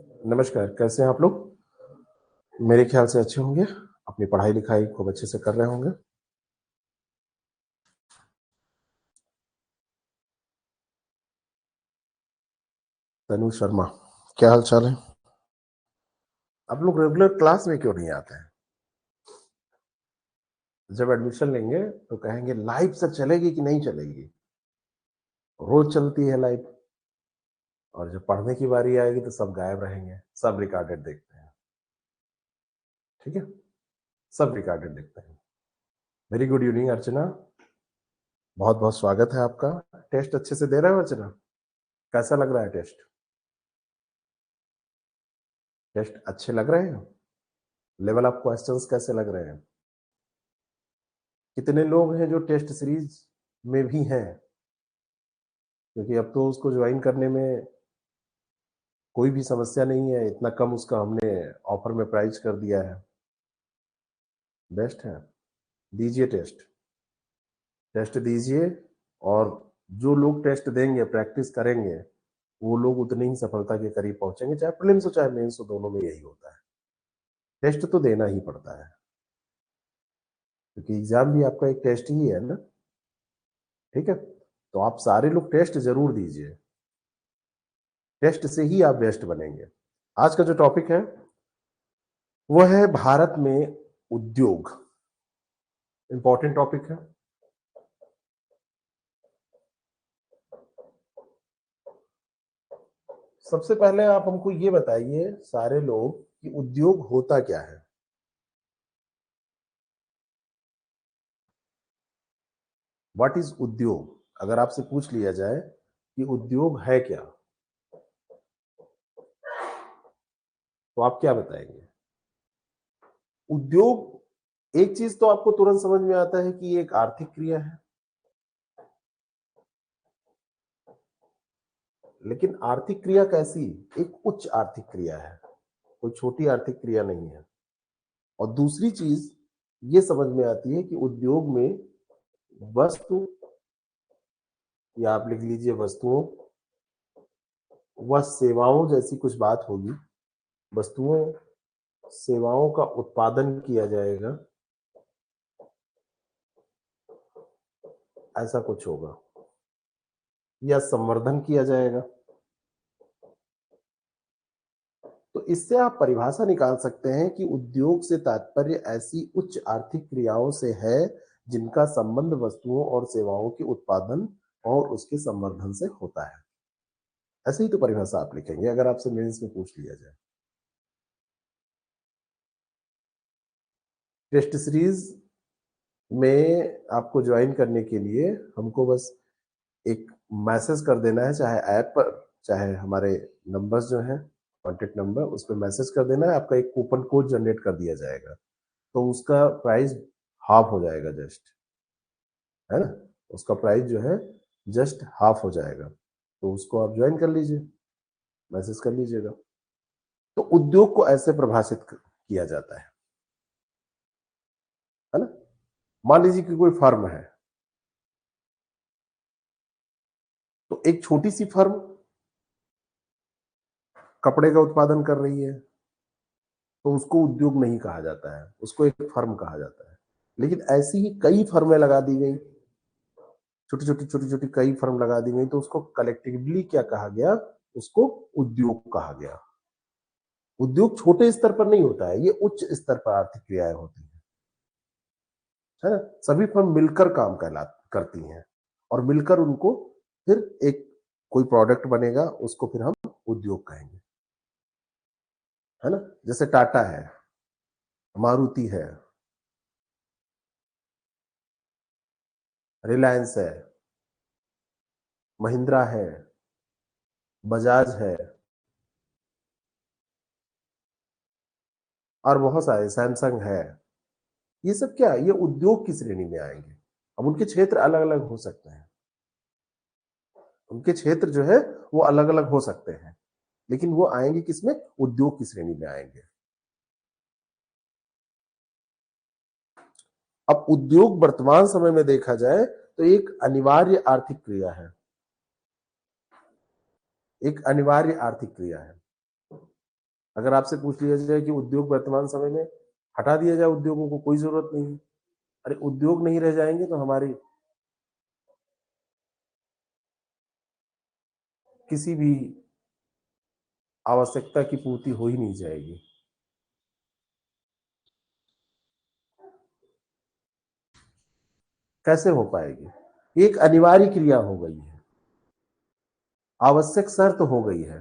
नमस्कार, कैसे हैं आप लोग? मेरे ख्याल से अच्छे होंगे, अपनी पढ़ाई-लिखाई खूब अच्छे से कर रहे होंगे। तनु शर्मा, क्या हाल-चाल है? आप लोग रेगुलर क्लास में क्यों नहीं आते हैं? जब एडमिशन लेंगे तो कहेंगे लाइव से चलेगी कि नहीं चलेगी? रोज़ चलती है लाइव और जब पढ़ने की बारी आएगी तो सब गायब रहेंगे, सब रिकॉर्डेड देखते हैं, ठीक है? सब रिकॉर्डेड देखते हैं। वेरी गुड इवनिंग अर्चना, बहुत-बहुत स्वागत है आपका। टेस्ट अच्छे से दे रहे हो अर्चना? कैसा लग रहा है टेस्ट? टेस्ट अच्छे लग रहे हैं? लेवल ऑफ क्वेश्चंस कैसे लग रहे हैं? कितने लोग हैं जो टेस्ट सीरीज में भी हैं? क्योंकि अब तो उसको ज्वाइन करने में कोई भी समस्या नहीं है, इतना कम उसका हमने ऑफर में प्राइस कर दिया है। बेस्ट है, दीजिए टेस्ट। टेस्ट दीजिए और जो लोग टेस्ट देंगे, प्रैक्टिस करेंगे, वो लोग उतनी ही सफलता के करीब पहुंचेंगे, चाहे प्रीलिम्स हो चाहे मेंस हो, दोनों में यही होता है। टेस्ट तो देना ही पड़ता है, क्योंकि एग्जाम भी आपका एक टेस्ट ही है ना, ठीक है? तो आप सारे लोग टेस्ट जरूर दीजिए, टेस्ट से ही आप बेस्ट बनेंगे। आज का जो टॉपिक है वो है भारत में उद्योग। इंपॉर्टेंट टॉपिक है। सबसे पहले आप हमको ये बताइए सारे लोग कि उद्योग होता क्या है? व्हाट इज उद्योग? अगर आपसे पूछ लिया जाए कि उद्योग है क्या, तो आप क्या बताएंगे? उद्योग, एक चीज तो आपको तुरंत समझ में आता है कि ये एक आर्थिक क्रिया है, लेकिन आर्थिक क्रिया कैसी? एक उच्च आर्थिक क्रिया है, कोई छोटी आर्थिक क्रिया नहीं है। और दूसरी चीज ये समझ में आती है कि उद्योग में वस्तु, या आप लिख लीजिए वस्तुओं व सेवाओं जैसी कुछ बात होगी। वस्तुओं सेवाओं का उत्पादन किया जाएगा, ऐसा कुछ होगा, या संवर्धन किया जाएगा। तो इससे आप परिभाषा निकाल सकते हैं कि उद्योग से तात्पर्य ऐसी उच्च आर्थिक क्रियाओं से है जिनका संबंध वस्तुओं और सेवाओं के उत्पादन और उसके संवर्धन से होता है। ऐसे ही तो परिभाषा आप लिखेंगे अगर आपसे मेंस में पूछ लिया जाए। टेस्ट सीरीज में आपको ज्वाइन करने के लिए हमको बस एक मैसेज कर देना है, चाहे ऐप पर चाहे हमारे नंबर्स जो हैं, कॉन्टेक्ट नंबर, उस पर मैसेज कर देना है। आपका एक कूपन कोड जनरेट कर दिया जाएगा, तो उसका प्राइस हाफ हो जाएगा, जस्ट, है ना? उसका प्राइस जो है जस्ट हाफ हो जाएगा, तो उसको आप ज्वाइन कर लीजिए, मैसेज कर लीजिएगा। तो उद्योग को ऐसे परिभाषित किया जाता है ना? मान लीजिए कि कोई फर्म है, तो एक छोटी सी फर्म कपड़े का उत्पादन कर रही है, तो उसको उद्योग नहीं कहा जाता है, उसको एक फर्म कहा जाता है। लेकिन ऐसी ही कई फर्में लगा दी गई, छोटी छोटी कई फर्म लगा दी गई, तो उसको कलेक्टिवली क्या कहा गया? उसको उद्योग कहा गया। उद्योग छोटे स्तर पर नहीं होता है, ये उच्च स्तर पर आर्थिक क्रियाएं होती है ना? सभी फर्म मिलकर काम करती हैं और मिलकर उनको फिर एक कोई प्रोडक्ट बनेगा, उसको फिर हम उद्योग कहेंगे, है ना? जैसे टाटा है, मारुति है, रिलायंस है, महिंद्रा है, बजाज है, और बहुत सारे, सैमसंग है। ये सब क्या, ये उद्योग की श्रेणी में आएंगे। अब उनके क्षेत्र अलग अलग हो सकते हैं, उनके क्षेत्र जो है वो अलग अलग हो सकते हैं, लेकिन वो आएंगे किसमें? उद्योग की श्रेणी में आएंगे। अब उद्योग वर्तमान समय में देखा जाए तो एक अनिवार्य आर्थिक क्रिया है, एक अनिवार्य आर्थिक क्रिया है। अगर आपसे पूछ लिया जाए कि उद्योग वर्तमान समय में हटा दिया जाए, उद्योगों को कोई जरूरत नहीं है। अरे उद्योग नहीं रह जाएंगे तो हमारी किसी भी आवश्यकता की पूर्ति हो ही नहीं जाएगी। कैसे हो पाएगी? एक अनिवार्य क्रिया हो गई है, आवश्यक शर्त हो गई है।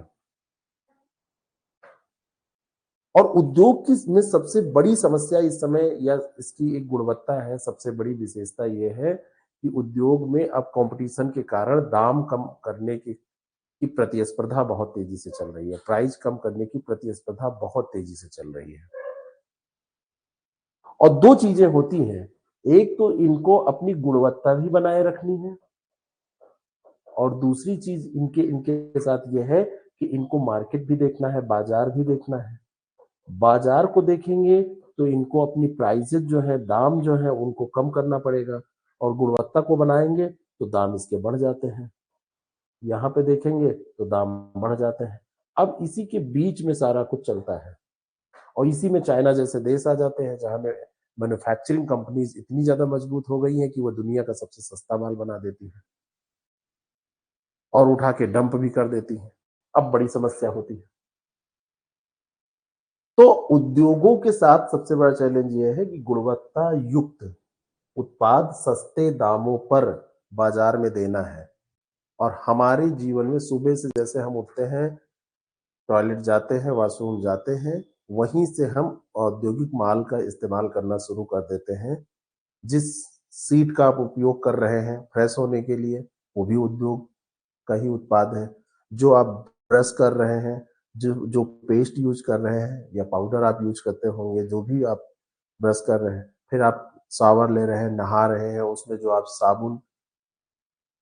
और उद्योग की में सबसे बड़ी समस्या इस समय, या इसकी एक गुणवत्ता है, सबसे बड़ी विशेषता यह है कि उद्योग में अब कंपटीशन के कारण दाम कम करने की प्रतिस्पर्धा बहुत तेजी से चल रही है, प्राइस कम करने की प्रतिस्पर्धा बहुत तेजी से चल रही है। और दो चीजें होती हैं, एक तो इनको अपनी गुणवत्ता भी बनाए रखनी है, और दूसरी चीज इनके इनके साथ यह है कि इनको मार्केट भी देखना है, बाजार भी देखना है। बाजार को देखेंगे तो इनको अपनी प्राइसेस जो है, दाम जो है, उनको कम करना पड़ेगा, और गुणवत्ता को बनाएंगे तो दाम इसके बढ़ जाते हैं। यहाँ पे देखेंगे तो दाम बढ़ जाते हैं। अब इसी के बीच में सारा कुछ चलता है, और इसी में चाइना जैसे देश आ जाते हैं, जहां में मैन्युफैक्चरिंग कंपनीज इतनी ज्यादा मजबूत हो गई हैं कि वो दुनिया का सबसे सस्ता माल बना देती है और उठा के डंप भी कर देती है। अब बड़ी समस्या होती है। तो उद्योगों के साथ सबसे बड़ा चैलेंज यह है कि गुणवत्ता युक्त उत्पाद सस्ते दामों पर बाजार में देना है। और हमारे जीवन में सुबह से जैसे हम उठते हैं, टॉयलेट जाते हैं, वॉशरूम जाते हैं, वहीं से हम औद्योगिक माल का इस्तेमाल करना शुरू कर देते हैं। जिस सीट का आप उपयोग कर रहे हैं फ्रेश होने के लिए, वो भी उद्योग का ही उत्पाद है। जो आप ब्रश कर रहे हैं, जो जो पेस्ट यूज कर रहे हैं या पाउडर आप यूज करते होंगे, जो भी आप ब्रश कर रहे हैं, फिर आप शावर ले रहे हैं, नहा रहे हैं, उसमें जो आप साबुन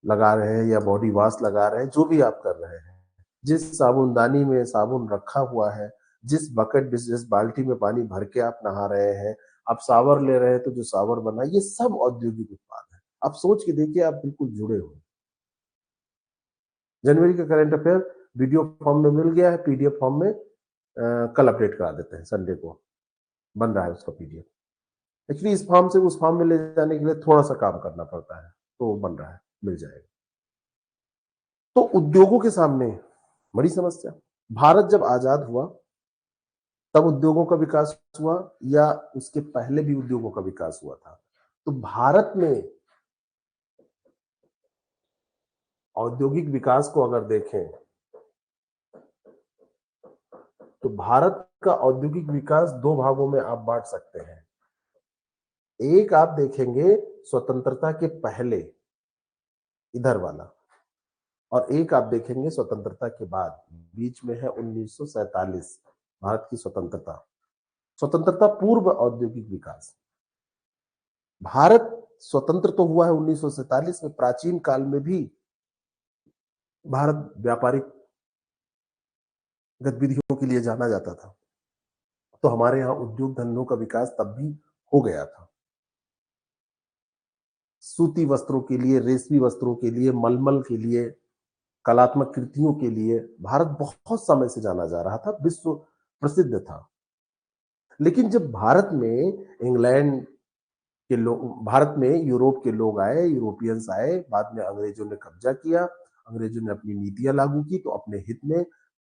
लगा रहे हैं या बॉडी वॉश लगा रहे हैं, जो भी आप कर रहे हैं, जिस साबुनदानी में साबुन रखा हुआ है, जिस बकेट जिस बाल्टी में पानी भर के आप नहा रहे हैं, आप शावर ले रहे हैं तो जो शावर बना, ये सब औद्योगिक उत्पाद है। आप सोच के देखिए, आप बिल्कुल जुड़े हो। जनवरी का करंट अफेयर वीडियो फॉर्म में मिल गया है, पीडीएफ फॉर्म में कल अपडेट करा देते हैं, संडे को बन रहा है उसका पीडीएफ। एक्चुअली इस फॉर्म से उस फॉर्म में ले जाने के लिए थोड़ा सा काम करना पड़ता है, तो बन रहा है, मिल जाएगा। तो उद्योगों के सामने बड़ी समस्या। भारत जब आजाद हुआ तब उद्योगों का विकास हुआ, या उसके पहले भी उद्योगों का विकास हुआ था? तो भारत में औद्योगिक विकास को अगर देखें तो भारत का औद्योगिक विकास दो भागों में आप बांट सकते हैं। एक आप देखेंगे स्वतंत्रता के पहले, इधर वाला, और एक आप देखेंगे स्वतंत्रता के बाद। बीच में है 1947, भारत की स्वतंत्रता। स्वतंत्रता पूर्व औद्योगिक विकास। भारत स्वतंत्र तो हुआ है 1947 में, प्राचीन काल में भी भारत व्यापारिक गतिविधियों के लिए जाना जाता था, तो हमारे यहाँ उद्योग धंधों का विकास तब भी हो गया था। सूती वस्त्रों के लिए, रेशमी वस्त्रों के लिए, मलमल के लिए, कलात्मक कृतियों के लिए भारत बहुत समय से जाना जा रहा था, विश्व प्रसिद्ध था। लेकिन जब भारत में इंग्लैंड के लोग, भारत में यूरोप के लोग आए, यूरोपियंस आए, बाद में अंग्रेजों ने कब्जा किया, अंग्रेजों ने अपनी नीतियां लागू की, तो अपने हित में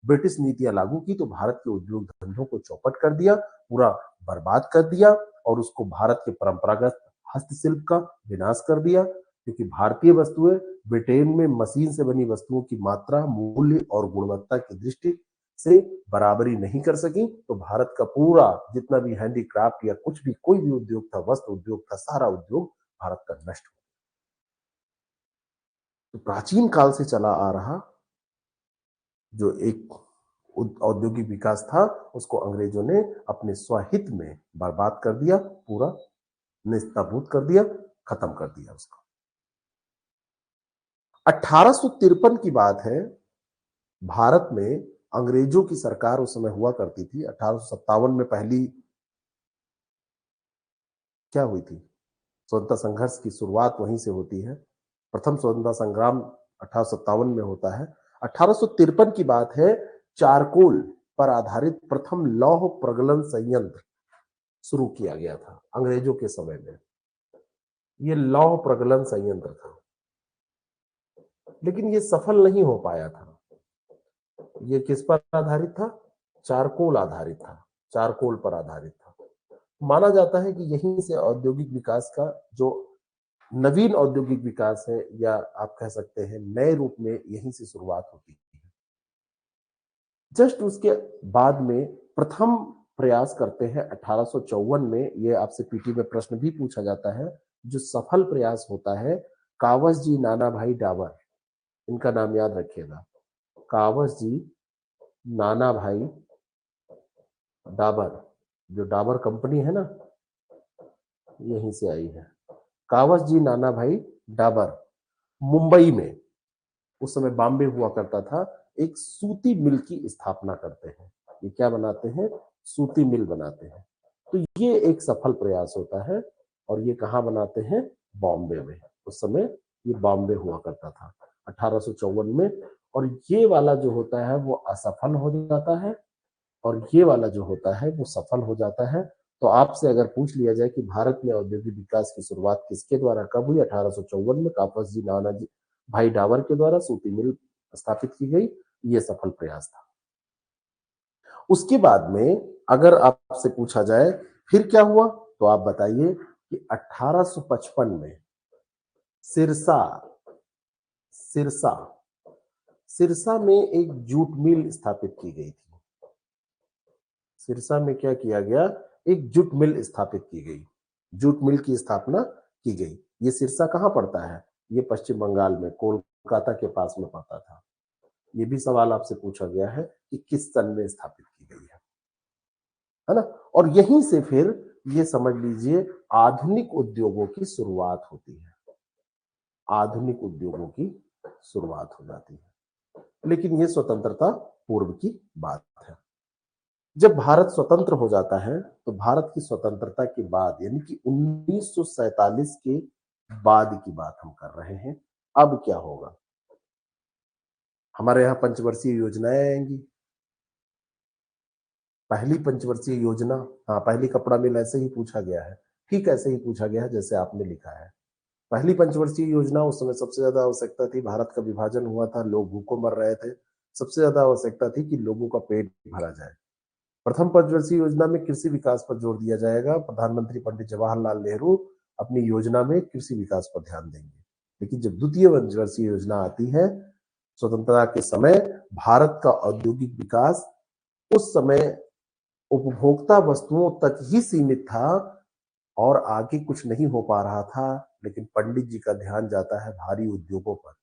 ब्रिटिश नीतियां लागू की, तो भारत के उद्योग धंधों को चौपट कर दिया, पूरा बर्बाद कर दिया, और उसको भारत के परंपरागत हस्तशिल्प का विनाश कर दिया। क्योंकि भारतीय वस्तुएं ब्रिटेन में मशीन से बनी वस्तुओं की मात्रा, मूल्य और गुणवत्ता की दृष्टि से बराबरी नहीं कर सकी, तो भारत का पूरा जितना भी हैंडीक्राफ्ट या कुछ भी, कोई भी उद्योग था, वस्त्र उद्योग था, सारा उद्योग भारत का नष्ट हो। तो प्राचीन काल से चला आ रहा जो एक औद्योगिक विकास था, उसको अंग्रेजों ने अपने स्वहित में बर्बाद कर दिया, पूरा नेस्तनाबूद कर दिया, खत्म कर दिया उसको। 1853 की बात है, भारत में अंग्रेजों की सरकार उस समय हुआ करती थी। 1857 में पहली क्या हुई थी, स्वतंत्रता संघर्ष की शुरुआत वहीं से होती है। प्रथम स्वतंत्रता संग्राम 1857 में होता है। 1853 की बात है, चारकोल पर आधारित प्रथम लौह प्रगलन संयंत्र शुरू किया गया था अंग्रेजों के समय में। ये लौह प्रगलन संयंत्र था, लेकिन ये सफल नहीं हो पाया था। ये किस पर आधारित था? चारकोल आधारित था, चारकोल पर आधारित था। माना जाता है कि यहीं से औद्योगिक विकास का जो नवीन औद्योगिक विकास है, या आप कह सकते हैं नए रूप में, यहीं से शुरुआत होती है। जस्ट उसके बाद में प्रथम प्रयास करते हैं 1854 में। ये आपसे पीटी में प्रश्न भी पूछा जाता है। जो सफल प्रयास होता है, कावस जी नाना भाई डाबर, इनका नाम याद रखिएगा, कावस जी नाना भाई डाबर। जो डाबर कंपनी है ना, यहीं से आई है। कावस जी नाना भाई डाबर मुंबई में, उस समय बॉम्बे हुआ करता था, एक सूती मिल की स्थापना करते हैं। ये क्या बनाते हैं? सूती मिल बनाते हैं। तो ये एक सफल प्रयास होता है, और ये कहाँ बनाते हैं? बॉम्बे में। उस समय ये बॉम्बे हुआ करता था 1854 में। और ये वाला जो होता है वो असफल हो जाता है, और ये वाला जो होता है वो सफल हो जाता है। तो आपसे अगर पूछ लिया जाए कि भारत में औद्योगिक विकास की शुरुआत किसके द्वारा कब हुई? 1854 में कापस जी नाना जी भाई डावर के द्वारा सूती मिल स्थापित की गई। ये सफल प्रयास था। उसके बाद में अगर आपसे पूछा जाए फिर क्या हुआ, तो आप बताइए कि 1855 में सिरसा सिरसा सिरसा में एक जूट मिल स्थापित की गई थी। सिरसा में क्या किया गया? एक जूट मिल स्थापित की गई, जूट मिल की स्थापना की गई। ये सिरसा कहाँ पड़ता है? ये पश्चिम बंगाल में कोलकाता के पास में पड़ता था। ये भी सवाल आपसे पूछा गया है कि किस सन में स्थापित की गई है ना? और यहीं से फिर ये समझ लीजिए आधुनिक उद्योगों की शुरुआत होती है। आधुनिक उद्योगों की शुरुआत हो जाती है, लेकिन ये स्वतंत्रता पूर्व की बात है। जब भारत स्वतंत्र हो जाता है, तो भारत की स्वतंत्रता के बाद, यानी कि 1947 के बाद की बात हम कर रहे हैं। अब क्या होगा? हमारे यहाँ पंचवर्षीय योजनाएं आएंगी। पहली पंचवर्षीय योजना, हाँ, पहली कपड़ा मिल ऐसे ही पूछा गया है, ठीक ऐसे ही पूछा गया है जैसे आपने लिखा है। पहली पंचवर्षीय योजना, उस समय सबसे ज्यादा आवश्यकता थी, भारत का विभाजन हुआ था, लोग भूखों मर रहे थे, सबसे ज्यादा आवश्यकता थी कि लोगों का पेट भरा जाए। प्रथम पंचवर्षीय योजना में कृषि विकास पर जोर दिया जाएगा। प्रधानमंत्री पंडित जवाहरलाल नेहरू अपनी योजना में कृषि विकास पर ध्यान देंगे। लेकिन जब द्वितीय पंचवर्षीय योजना आती है, स्वतंत्रता के समय, भारत का औद्योगिक विकास उस समय उपभोक्ता वस्तुओं तक ही सीमित था और आगे कुछ नहीं हो पा रहा था। लेकिन पंडित जी का ध्यान जाता है भारी उद्योगों पर।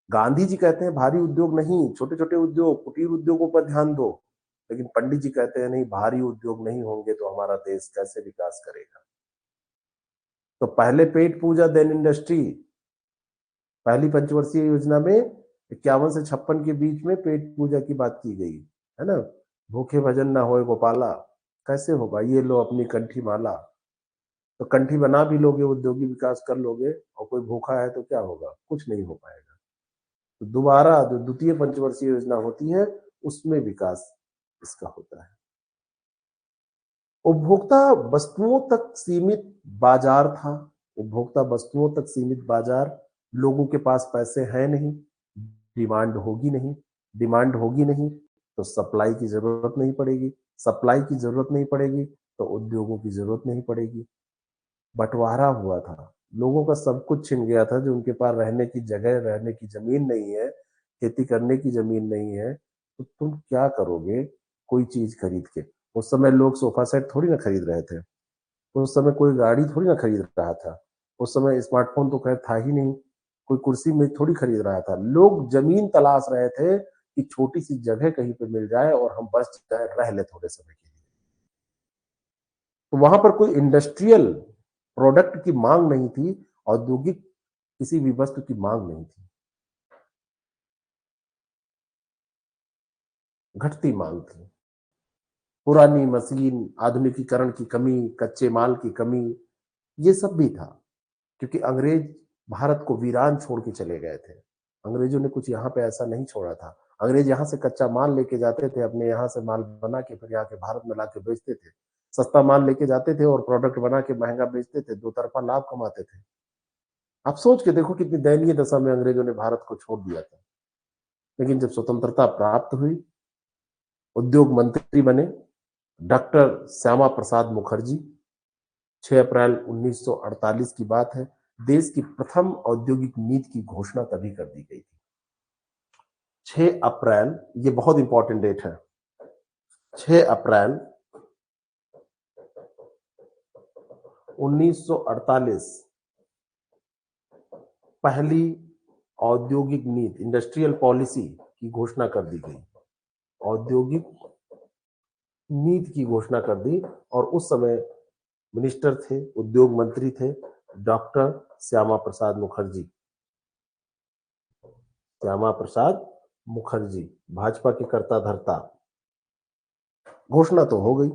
गांधी जी कहते हैं भारी उद्योग नहीं, छोटे छोटे उद्योग, कुटीर उद्योगों पर ध्यान दो। लेकिन पंडित जी कहते हैं नहीं, भारी उद्योग नहीं होंगे तो हमारा देश कैसे विकास करेगा? तो पहले पेट पूजा देन इंडस्ट्री। पहली पंचवर्षीय योजना में 51 से 56 के बीच में पेट पूजा की बात की गई है ना। भूखे भजन ना होए गोपाला, कैसे होगा? ये लो अपनी कंठी माला। तो कंठी बना भी लोगे, उद्योगिक विकास कर लोगे, और कोई भूखा है तो क्या होगा? कुछ नहीं हो पाएगा। तो दोबारा जो द्वितीय पंचवर्षीय योजना होती है, उसमें विकास इसका होता है। उपभोक्ता वस्तुओं तक सीमित बाजार था। उपभोक्ता वस्तुओं तक सीमित बाजार, लोगों के पास पैसे हैं नहीं, डिमांड होगी नहीं, डिमांड होगी नहीं तो सप्लाई की जरूरत नहीं पड़ेगी, सप्लाई की जरूरत नहीं पड़ेगी तो उद्योगों की जरूरत नहीं पड़ेगी। बंटवारा हुआ था, लोगों का सब कुछ छिन गया था। जो उनके पास रहने की जगह, रहने की जमीन नहीं है, खेती करने की जमीन नहीं है, तो तुम क्या करोगे कोई चीज खरीद के? उस समय लोग सोफा सेट थोड़ी ना खरीद रहे थे, उस समय कोई गाड़ी थोड़ी ना खरीद रहा था, उस समय स्मार्टफोन तो खैर था ही नहीं, कोई कुर्सी में थोड़ी खरीद रहा था। लोग जमीन तलाश रहे थे कि छोटी सी जगह कहीं पे मिल जाए और हम बस जाए, रह ले थोड़े समय के लिए। तो वहां पर कोई इंडस्ट्रियल प्रोडक्ट की मांग नहीं थी, औद्योगिक किसी भी वस्तु की मांग नहीं थी, घटती मांग थी। पुरानी मशीन, आधुनिकीकरण की कमी, कच्चे माल की कमी, ये सब भी था। क्योंकि अंग्रेज भारत को वीरान छोड़ के चले गए थे। अंग्रेजों ने कुछ यहाँ पे ऐसा नहीं छोड़ा था। अंग्रेज यहाँ से कच्चा माल लेके जाते थे, अपने यहाँ से माल बना के फिर यहाँ के भारत में लाके बेचते थे। सस्ता माल लेके जाते थे और प्रोडक्ट बना के महंगा बेचते थे, दो तरफा लाभ कमाते थे। आप सोच के देखो कितनी दयनीय दशा में अंग्रेजों ने भारत को छोड़ दिया था। लेकिन जब स्वतंत्रता प्राप्त हुई, उद्योग मंत्री बने डॉक्टर श्यामा प्रसाद मुखर्जी, 6 अप्रैल 1948 की बात है, देश की प्रथम औद्योगिक नीति की घोषणा तभी कर दी गई थी। 6 अप्रैल, ये बहुत इंपॉर्टेंट डेट है। 6 अप्रैल 1948 पहली औद्योगिक नीति, इंडस्ट्रियल पॉलिसी की घोषणा कर दी गई। औद्योगिक नीति की घोषणा कर दी और उस समय मिनिस्टर थे, उद्योग मंत्री थे डॉक्टर श्यामा प्रसाद मुखर्जी। श्यामा प्रसाद मुखर्जी भाजपा के कर्ता धर्ता। घोषणा तो हो गई।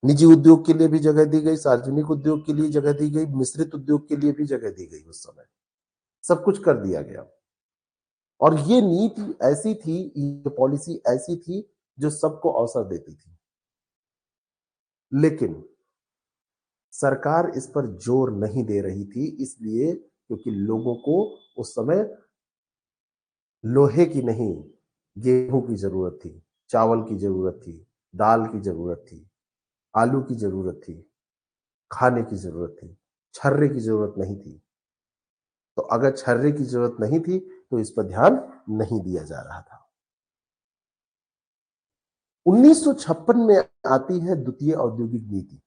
निजी उद्योग के लिए भी जगह दी गई, सार्वजनिक उद्योग के लिए जगह दी गई, मिश्रित उद्योग के लिए भी जगह दी गई। उस समय सब कुछ कर दिया गया और ये नीति ऐसी थी, ये पॉलिसी ऐसी थी जो सबको अवसर देती थी। लेकिन सरकार इस पर जोर नहीं दे रही थी, इसलिए क्योंकि लोगों को उस समय लोहे की नहीं, गेहूं की जरूरत थी, चावल की जरूरत थी, दाल की जरूरत थी, आलू की जरूरत थी, खाने की जरूरत थी, छर्रे की जरूरत नहीं थी। तो अगर छर्रे की जरूरत नहीं थी तो इस पर ध्यान नहीं दिया जा रहा था। 1956 में आती है द्वितीय औद्योगिक नीति।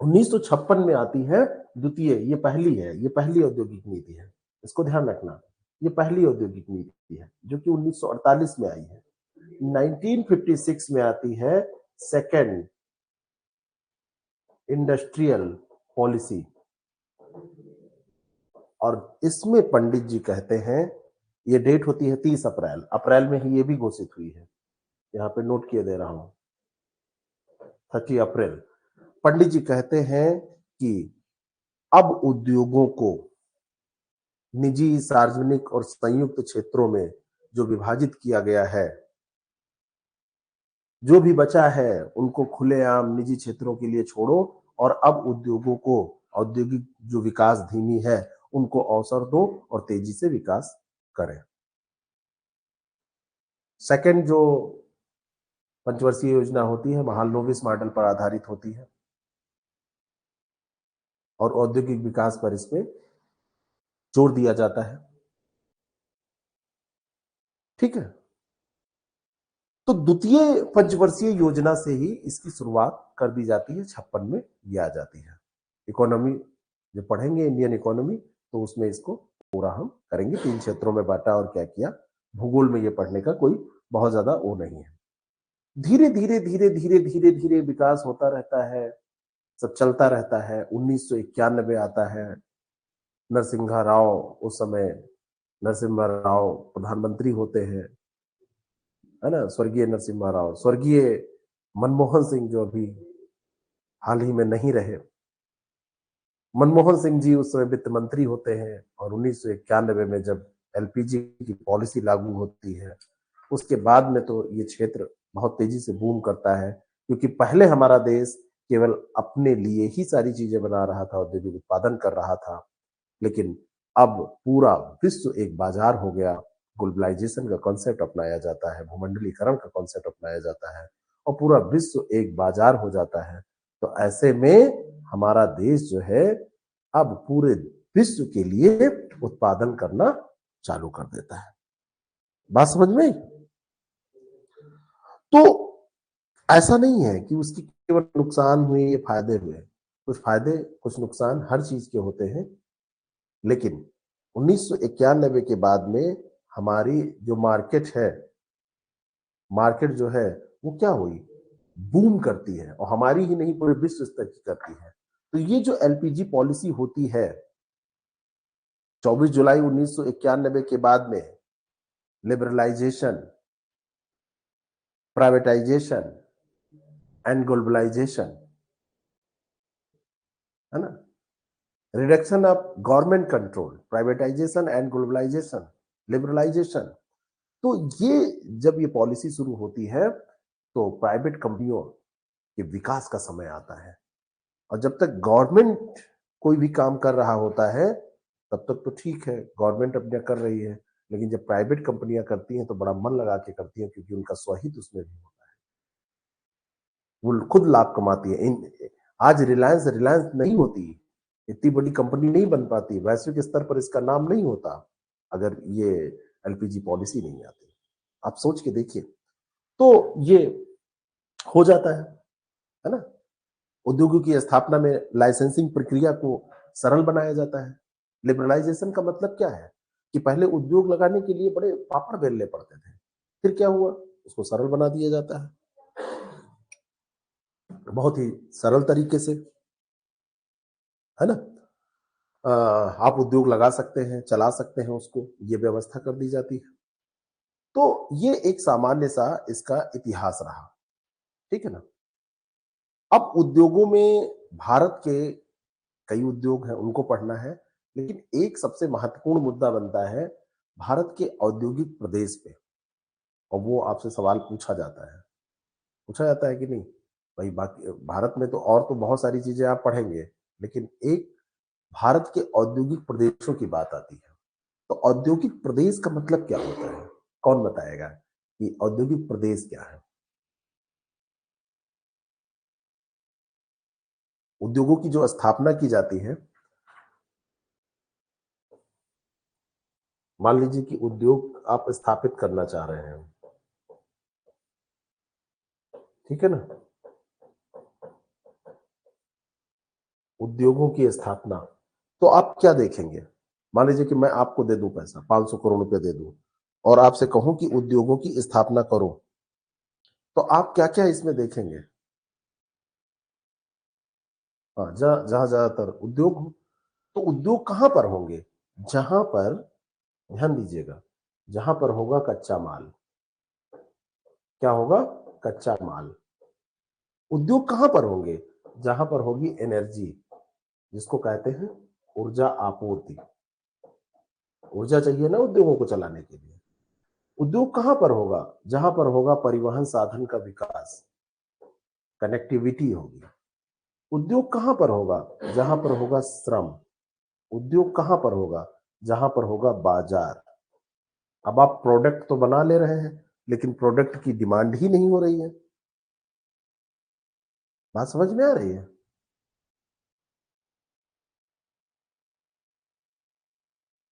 1956 में आती है द्वितीय, ये पहली है, ये पहली औद्योगिक नीति है, इसको ध्यान रखना। ये पहली औद्योगिक नीति है जो कि 1948 में आई है। 1956 में आती है सेकेंड इंडस्ट्रियल पॉलिसी और इसमें पंडित जी कहते हैं, ये डेट होती है 30 अप्रैल, अप्रैल में ही ये भी घोषित हुई है, यहां पे नोट किए दे रहा हूं, 30 अप्रैल। पंडित जी कहते हैं कि अब उद्योगों को निजी, सार्वजनिक और संयुक्त क्षेत्रों में जो विभाजित किया गया है, जो भी बचा है उनको खुलेआम निजी क्षेत्रों के लिए छोड़ो और अब उद्योगों को, औद्योगिक जो विकास धीमी है उनको अवसर दो और तेजी से विकास करें। सेकंड जो पंचवर्षीय योजना होती है महालनोबिस मॉडल पर आधारित होती है और औद्योगिक विकास पर इसमें जोर दिया जाता है। ठीक है, तो द्वितीय पंचवर्षीय योजना से ही इसकी शुरुआत कर दी जाती है, 56 में ये आ जाती है। इकोनॉमी जब पढ़ेंगे इंडियन इकोनॉमी तो उसमें इसको पूरा हम करेंगे, 3 क्षेत्रों में बांटा और क्या किया। भूगोल में ये पढ़ने का कोई बहुत ज्यादा वो नहीं है। धीरे धीरे धीरे धीरे धीरे धीरे विकास होता रहता है, सब चलता रहता है। 1991 आता है, नरसिम्हा राव, उस समय नरसिम्हा राव प्रधानमंत्री होते हैं, है ना, स्वर्गीय नरसिम्हा राव। स्वर्गीय मनमोहन सिंह जो अभी हाल ही में नहीं रहे, मनमोहन सिंह जी उस समय वित्त मंत्री होते हैं और 1991 में जब एलपीजी की पॉलिसी लागू होती है उसके बाद में तो ये क्षेत्र बहुत तेजी से बूम करता है, क्योंकि पहले हमारा देश केवल अपने लिए ही सारी चीजें बना रहा था, औद्योगिक उत्पादन कर रहा था, लेकिन अब पूरा विश्व एक बाजार हो गया। ग्लोबलाइजेशन का कॉन्सेप्ट अपनाया जाता है, भूमंडलीकरण का कॉन्सेप्ट अपनाया जाता है और पूरा विश्व एक बाजार हो जाता है। तो ऐसे में हमारा देश जो है अब पूरे विश्व के लिए उत्पादन करना चालू कर देता है। बात समझ में? तो ऐसा नहीं है कि उसकी केवल नुकसान हुए या फायदे हुए, कुछ फायदे कुछ नुकसान हर चीज के होते हैं। लेकिन 1991 के बाद में हमारी जो मार्केट है, मार्केट जो है वो क्या हुई, बूम करती है और हमारी ही नहीं पूरे विश्व स्तर की करती है। तो ये जो एलपीजी पॉलिसी होती है 24 जुलाई 1991 के बाद में, लिबरलाइजेशन, प्राइवेटाइजेशन एंड ग्लोबलाइजेशन, है ना, reduction of government control, privatization and globalization, liberalization. तो ये जब ये पॉलिसी शुरू होती है तो प्राइवेट कंपनियों के विकास का समय आता है। और जब तक गवर्नमेंट कोई भी काम कर रहा होता है तब तक तो ठीक है, गवर्नमेंट अपना कर रही है। लेकिन जब प्राइवेट कंपनियां करती हैं तो बड़ा मन लगा के करती हैं, क्योंकि उनका स्वहित उसमें भी होता है, वो खुद लाभ कमाती है। आज रिलायंस रिलायंस नहीं होती, इतनी बड़ी कंपनी नहीं बन पाती, वैश्विक स्तर पर इसका नाम नहीं होता अगर ये एलपीजी पॉलिसी नहीं आती। आप सोच के देखिए। तो ये हो जाता है ना। उद्योगों की स्थापना में लाइसेंसिंग प्रक्रिया को सरल बनाया जाता है। लिबरलाइजेशन का मतलब क्या है कि पहले उद्योग लगाने के लिए बड़े पापड़ बेलने पड़ते थे, फिर क्या हुआ, उसको सरल बना दिया जाता है बहुत ही सरल तरीके से, है ना। आप उद्योग लगा सकते हैं, चला सकते हैं उसको, ये व्यवस्था कर दी जाती है। तो ये एक सामान्य सा इसका इतिहास रहा, ठीक है ना। अब उद्योगों में भारत के कई उद्योग हैं, उनको पढ़ना है। लेकिन एक सबसे महत्वपूर्ण मुद्दा बनता है भारत के औद्योगिक प्रदेश पे, और वो आपसे सवाल पूछा जाता है कि नहीं भाई। बाकी भारत में तो और तो बहुत सारी चीजें आप पढ़ेंगे, लेकिन एक भारत के औद्योगिक प्रदेशों की बात आती है। तो औद्योगिक प्रदेश का मतलब क्या होता है, कौन बताएगा कि औद्योगिक प्रदेश क्या है। उद्योगों की जो स्थापना की जाती है, मान लीजिए कि उद्योग आप स्थापित करना चाह रहे हैं, ठीक है ना। उद्योगों की स्थापना, तो आप क्या देखेंगे। मान लीजिए कि मैं आपको दे दूं पैसा, 500 करोड़ रुपए दे दूं, और आपसे कहूं कि उद्योगों की स्थापना करो, तो आप क्या क्या इसमें देखेंगे। हाँ, जहां ज्यादातर उद्योग हो, तो उद्योग कहां पर होंगे, जहां पर, ध्यान दीजिएगा, जहां पर होगा कच्चा माल। क्या होगा, कच्चा माल। उद्योग कहां पर होंगे, जहां पर होगी एनर्जी, जिसको कहते हैं ऊर्जा आपूर्ति। ऊर्जा चाहिए ना उद्योगों को चलाने के लिए। उद्योग कहां पर होगा, जहां पर होगा परिवहन साधन का विकास, कनेक्टिविटी होगी। उद्योग कहां पर होगा, जहां पर होगा श्रम। उद्योग कहां पर होगा, जहां पर होगा बाजार। अब आप प्रोडक्ट तो बना ले रहे हैं, लेकिन प्रोडक्ट की डिमांड ही नहीं हो रही है। बात समझ में आ रही है।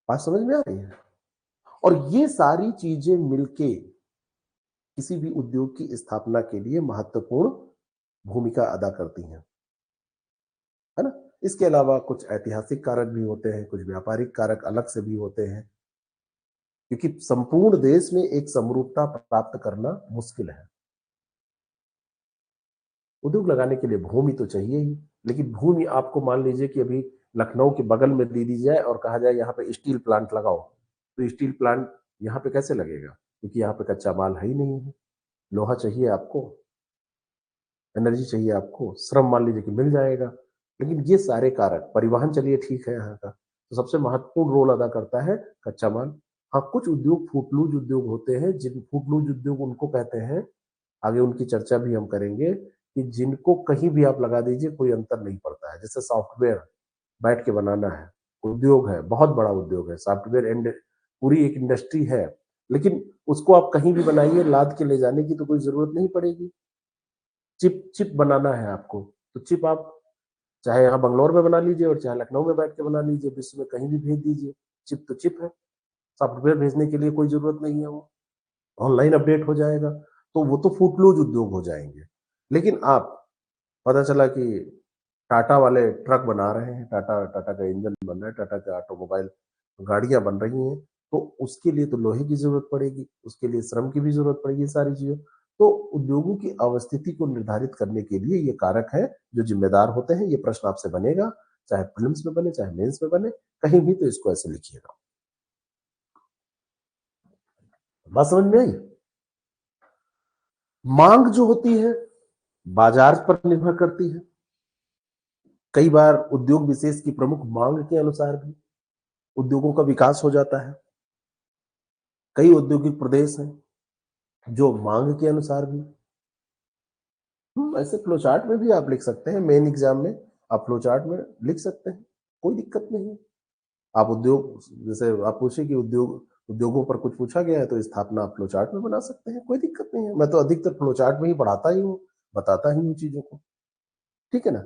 बात समझ में आ रही है। और ये सारी चीजें मिलके किसी भी उद्योग की स्थापना के लिए महत्वपूर्ण भूमिका अदा करती हैं, है ना। इसके अलावा कुछ ऐतिहासिक कारक भी होते हैं, कुछ व्यापारिक कारक अलग से भी होते हैं, क्योंकि संपूर्ण देश में एक समरूपता प्राप्त करना मुश्किल है। उद्योग लगाने के लिए भूमि तो चाहिए ही, लेकिन भूमि आपको मान लीजिए कि अभी लखनऊ के बगल में दे दी जाए और कहा जाए यहाँ पे स्टील प्लांट लगाओ, तो स्टील प्लांट यहाँ पे कैसे लगेगा, क्योंकि यहाँ पे कच्चा माल है ही नहीं है। लोहा चाहिए आपको, एनर्जी चाहिए आपको, श्रम मान लीजिए कि मिल जाएगा, लेकिन ये सारे कारक, परिवहन चलिए ठीक है यहाँ का, तो सबसे महत्वपूर्ण रोल अदा करता है कच्चा माल। हाँ, कुछ उद्योग फूटलूज उद्योग होते हैं, जिन फूटलूज उद्योग उनको कहते हैं, आगे उनकी चर्चा भी हम करेंगे, कि जिनको कहीं भी आप लगा दीजिए कोई अंतर नहीं पड़ता है। जैसे सॉफ्टवेयर बैठ के बनाना है, उद्योग है, बहुत बड़ा उद्योग है सॉफ्टवेयर, एंड पूरी एक इंडस्ट्री है, लेकिन उसको आप कहीं भी बनाइए, लाद के ले जाने की तो कोई जरूरत नहीं पड़ेगी। चिप चिप बनाना है आपको, तो चिप आप चाहे यहाँ बंगलौर में बना लीजिए और चाहे लखनऊ में बैठ के बना लीजिए, विश्व में कहीं भी भेज दीजिए, चिप तो चिप है। सॉफ्टवेयर भेजने के लिए कोई जरूरत नहीं है, वो ऑनलाइन अपडेट हो जाएगा। तो वो तो फूटलूज उद्योग हो जाएंगे। लेकिन आप, पता चला कि टाटा वाले ट्रक बना रहे हैं, टाटा टाटा का इंजन बन रहा है, टाटा के ऑटोमोबाइल गाड़ियां बन रही हैं, तो उसके लिए तो लोहे की जरूरत पड़ेगी, उसके लिए श्रम की भी जरूरत पड़ेगी, सारी चीजों। तो उद्योगों की अवस्थिति को निर्धारित करने के लिए ये कारक है जो जिम्मेदार होते हैं। ये प्रश्न आपसे बनेगा, चाहे प्रीलिम्स में बने चाहे मेंस में बने, कहीं भी, तो इसको ऐसे लिखिएगा। बात समझ में आई। मांग जो होती है बाजार पर निर्भर करती है, कई बार उद्योग विशेष की प्रमुख मांग के अनुसार भी उद्योगों का विकास हो जाता है। कई औद्योगिक प्रदेश हैं जो मांग के अनुसार भी। ऐसे फ्लो चार्ट में भी आप लिख सकते हैं, मेन एग्जाम में आप फ्लो चार्ट में लिख सकते हैं, कोई दिक्कत नहीं है। आप उद्योग, जैसे आप पूछे कि उद्योगों पर कुछ पूछा गया है तो स्थापना आप फ्लो चार्ट में बना सकते हैं, कोई दिक्कत नहीं है। मैं तो अधिकतर फ्लो चार्ट में ही पढ़ाता ही हूँ, बताता ही हूँ चीजों को, ठीक है ना।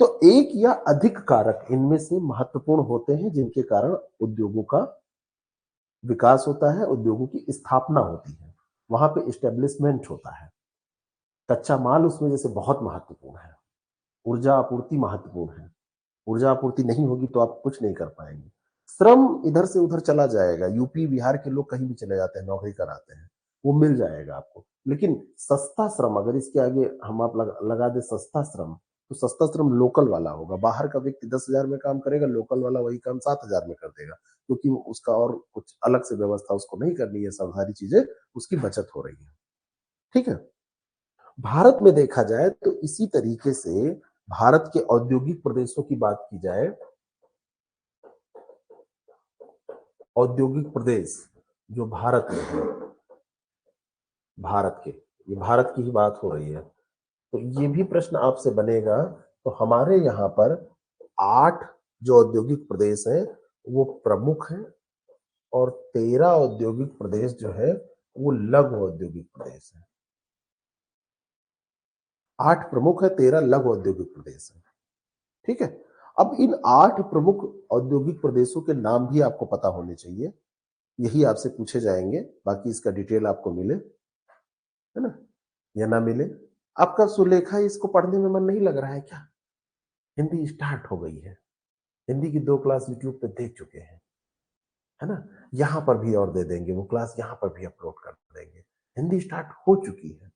तो एक या अधिक कारक इनमें से महत्वपूर्ण होते हैं जिनके कारण उद्योगों का विकास होता है, उद्योगों की स्थापना होती है, वहां पे इस्टेब्लिशमेंट होता है। कच्चा माल उसमें जैसे बहुत महत्वपूर्ण है, ऊर्जा आपूर्ति महत्वपूर्ण है, ऊर्जा आपूर्ति नहीं होगी तो आप कुछ नहीं कर पाएंगे। श्रम इधर से उधर चला जाएगा, यूपी बिहार के लोग कहीं भी चले जाते हैं, नौकरी कराते हैं, वो मिल जाएगा आपको। लेकिन सस्ता श्रम, अगर इसके आगे हम आप लगा दे सस्ता श्रम, तो सस्ता श्रम लोकल वाला होगा। बाहर का व्यक्ति 10,000 में काम करेगा, लोकल वाला वही काम 7,000 में कर देगा, क्योंकि उसका और कुछ अलग से व्यवस्था उसको नहीं करनी है, सब सारी चीजें उसकी बचत हो रही है, ठीक है। भारत में देखा जाए तो इसी तरीके से भारत के औद्योगिक प्रदेशों की बात की जाए, औद्योगिक प्रदेश जो भारत में है, भारत के, ये भारत की ही बात हो रही है, तो ये भी प्रश्न आपसे बनेगा। तो हमारे यहाँ पर 8 जो औद्योगिक प्रदेश हैं वो प्रमुख हैं, और 13 औद्योगिक प्रदेश जो है वो लघु औद्योगिक प्रदेश है। 8 प्रमुख है, 13 लघु औद्योगिक प्रदेश है, ठीक है। अब इन 8 प्रमुख औद्योगिक प्रदेशों के नाम भी आपको पता होने चाहिए, यही आपसे पूछे जाएंगे, बाकी इसका डिटेल आपको मिले, है ना, या ना मिले। आपका सुलेखा इसको पढ़ने में मन नहीं लग रहा है क्या? हिंदी स्टार्ट हो गई है, हिंदी की 2 क्लास यूट्यूब पे देख चुके हैं, है ना, यहां पर भी और दे देंगे, वो क्लास यहां पर भी अपलोड कर देंगे। हिंदी स्टार्ट हो चुकी है,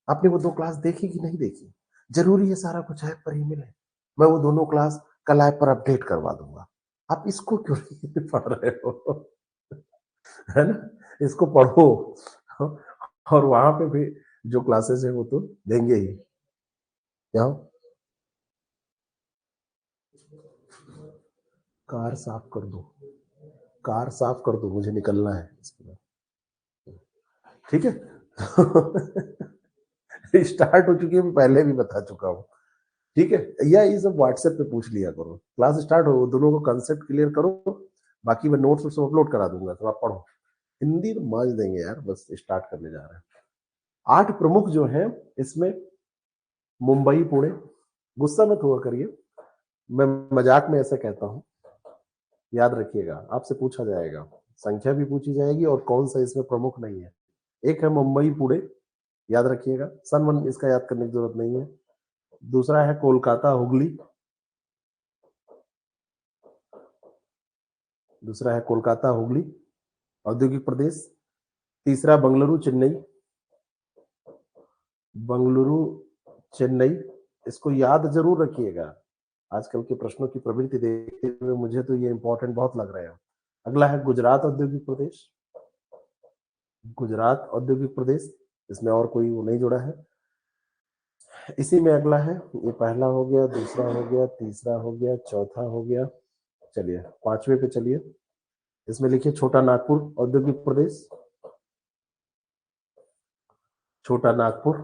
आपने वो 2 क्लास देखी कि नहीं देखी? जरूरी है सारा कुछ ऐप पर ही मिले? मैं वो दोनों क्लास कल ऐप पर अपडेट करवा दूंगा, आप इसको क्यों नहीं पढ़ रहे हो? है ना, इसको पढ़ो, और वहां पे भी जो क्लासेस है वो तो देंगे ही। क्या? कार साफ कर दो, कार साफ कर दो, मुझे निकलना है इसके बाद, ठीक है। स्टार्ट हो चुकी है, मैं पहले भी बता चुका हूँ, ठीक है। या ये सब व्हाट्सएप पे पूछ लिया करो, क्लास स्टार्ट हो, दोनों को कंसेप्ट क्लियर करो, बाकी मैं नोट्स सब अपलोड करा दूंगा, तो आप पढ़ो। हिंदी तो मांझ देंगे यार, बस स्टार्ट करने जा रहे हैं। 8 प्रमुख जो हैं इसमें मुंबई, पुणे, गुस्सा मत हुआ करिए, मैं मजाक में ऐसा कहता हूं, याद रखिएगा, आपसे पूछा जाएगा, संख्या भी पूछी जाएगी और कौन सा इसमें प्रमुख नहीं है। एक है मुंबई, पुणे, याद रखिएगा, सन वन इसका याद करने की जरूरत नहीं है। दूसरा है कोलकाता, हुगली, दूसरा है कोलकाता, हुगली औद्योगिक प्रदेश। तीसरा बंगलुरु, चेन्नई, बंगलुरु, चेन्नई, इसको याद जरूर रखिएगा, आजकल के प्रश्नों की प्रवृत्ति देखते हुए मुझे तो ये इंपॉर्टेंट बहुत लग रहा है। अगला है गुजरात औद्योगिक प्रदेश, गुजरात औद्योगिक प्रदेश, इसमें और कोई वो नहीं जुड़ा है। इसी में अगला है, ये पहला हो गया, दूसरा हो गया, तीसरा हो गया, चौथा हो गया, चलिए 5वें पे चलिए। इसमें लिखिए छोटा नागपुर औद्योगिक प्रदेश, छोटा नागपुर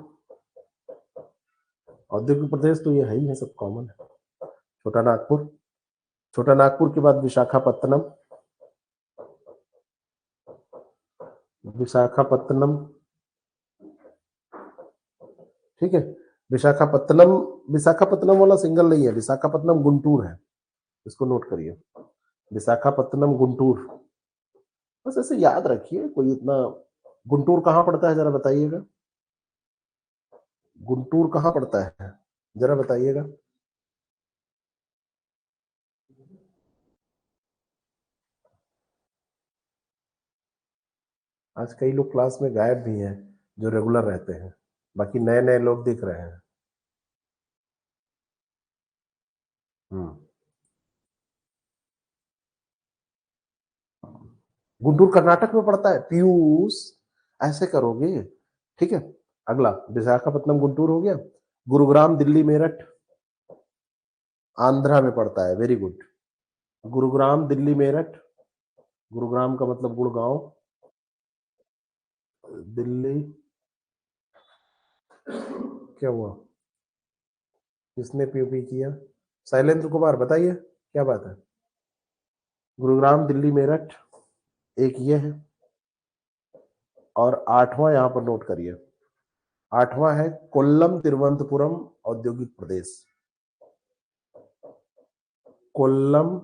औद्योगिक प्रदेश, तो ये है ही है, सब कॉमन है, छोटा नागपुर। छोटा नागपुर के बाद विशाखापत्तनम, विशाखापत्तनम, ठीक है। विशाखापत्तनम, विशाखापत्तनम वाला सिंगल नहीं है, विशाखापत्तनम गुंटूर है, इसको नोट करिए, विशाखापत्तनम गुंटूर, बस ऐसे याद रखिए, कोई इतना। गुंटूर कहाँ पड़ता है जरा बताइएगा, गुंटूर कहाँ पड़ता है जरा बताइएगा। आज कई लोग क्लास में गायब भी हैं जो रेगुलर रहते हैं, बाकी नए नए लोग दिख रहे हैं। हम्म, गुंटूर कर्नाटक में पड़ता है पीयूष, ऐसे करोगे, ठीक है। अगला विशाखापत्तनम गुंटूर हो गया, गुरुग्राम दिल्ली मेरठ, आंध्रा में पड़ता है, वेरी गुड। गुरुग्राम दिल्ली मेरठ, गुरुग्राम का मतलब गुड़गांव, दिल्ली क्या हुआ, किसने पीओपी किया? शैलेंद्र कुमार बताइए क्या बात है। गुरुग्राम दिल्ली मेरठ एक ये है, और आठवां यहां पर नोट करिए, आठवां है कोल्लम तिरुवनंतपुरम औद्योगिक प्रदेश। कोल्लम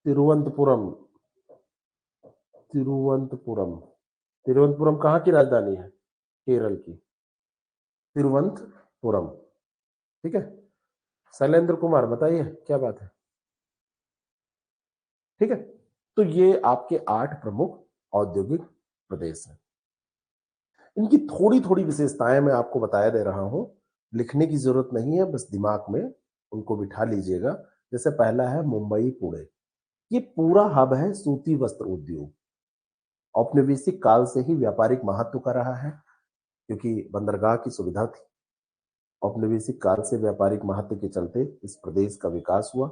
तिरुवनंतपुरम, तिरुवनंतपुरम, तिरुवनंतपुरम कहाँ की राजधानी है? केरल की तिरुवनंतपुरम। ठीक है, शैलेंद्र कुमार बताइए क्या बात है। ठीक है, तो ये आपके 8 प्रमुख औद्योगिक प्रदेश हैं। इनकी थोड़ी थोड़ी विशेषताएं मैं आपको बताया दे रहा हूं, लिखने की जरूरत नहीं है, बस दिमाग में उनको बिठा लीजिएगा। जैसे पहला है मुंबई पुणे, ये पूरा हब है सूती वस्त्र उद्योग। औपनिवेशिक काल से ही व्यापारिक महत्व का रहा है, क्योंकि बंदरगाह की सुविधा थी। औपनिवेशिक काल से व्यापारिक महत्व के चलते इस प्रदेश का विकास हुआ।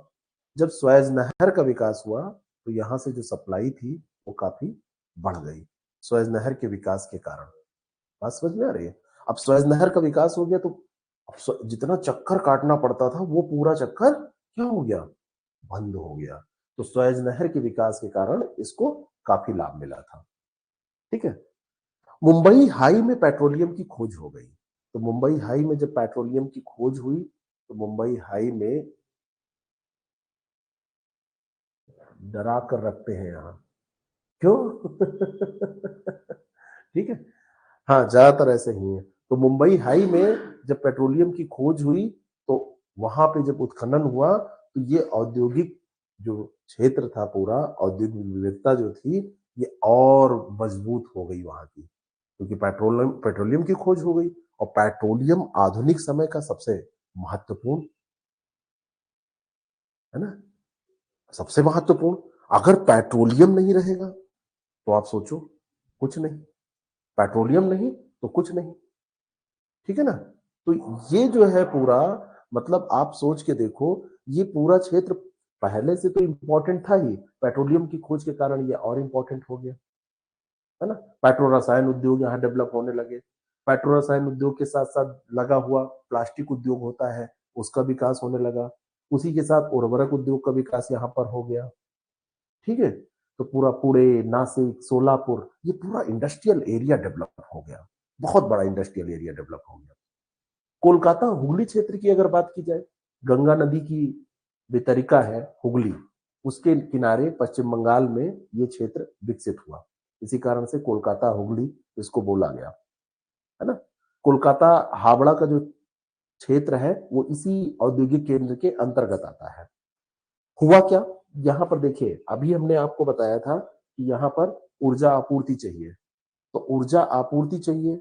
जब स्वेज नहर का विकास हुआ तो यहाँ से जो सप्लाई थी वो काफी बढ़ गई, स्वेज नहर के विकास के कारण। बात समझ में आ रही है? अब स्वेज नहर का विकास हो गया तो जितना चक्कर काटना पड़ता था वो पूरा चक्कर क्या हो गया, बंद हो गया। तो स्वेज नहर के विकास के कारण इसको काफी लाभ मिला था। ठीक है, मुंबई हाई में पेट्रोलियम की खोज हो गई। तो मुंबई हाई में जब पेट्रोलियम की खोज हुई तो मुंबई हाई में डरा कर रखते हैं यहाँ, क्यों? ठीक है, हाँ ज्यादातर ऐसे ही है। तो मुंबई हाई में जब पेट्रोलियम की खोज हुई तो वहां पे जब उत्खनन हुआ तो ये औद्योगिक जो क्षेत्र था, पूरा औद्योगिक विविधता जो थी ये और मजबूत हो गई वहां की, क्योंकि पेट्रोलियम पेट्रोलियम की खोज हो गई। और पेट्रोलियम आधुनिक समय का सबसे महत्वपूर्ण, है ना, सबसे महत्वपूर्ण। अगर पेट्रोलियम नहीं रहेगा तो आप सोचो कुछ नहीं, पेट्रोलियम नहीं तो कुछ नहीं। ठीक है ना, तो ये जो है पूरा, मतलब आप सोच के देखो, ये पूरा क्षेत्र पहले से तो इंपॉर्टेंट था ही, पेट्रोलियम की खोज के कारण ये और इंपॉर्टेंट हो गया, है ना। पेट्रो रसायन उद्योग यहाँ डेवलप होने लगे। पेट्रो रसायन उद्योग के साथ साथ लगा हुआ प्लास्टिक उद्योग होता है, उसका विकास होने लगा। उसी के साथ उर्वरक उद्योग का विकास यहाँ पर हो गया। ठीक है, तो पूरा पुणे, नासिक, सोलापुर, ये पूरा इंडस्ट्रियल एरिया डेवलप हो गया, बहुत बड़ा इंडस्ट्रियल एरिया डेवलप हो गया। कोलकाता हुगली क्षेत्र की अगर बात की जाए, गंगा नदी की वितरिका है हुगली, उसके किनारे पश्चिम बंगाल में ये क्षेत्र विकसित हुआ। इसी कारण से कोलकाता हुगली इसको बोला गया, है ना। कोलकाता हावड़ा का जो क्षेत्र है वो इसी औद्योगिक केंद्र के अंतर्गत आता है। हुआ क्या, यहाँ पर देखिए, अभी हमने आपको बताया था कि यहाँ पर ऊर्जा आपूर्ति चाहिए, तो ऊर्जा आपूर्ति चाहिए,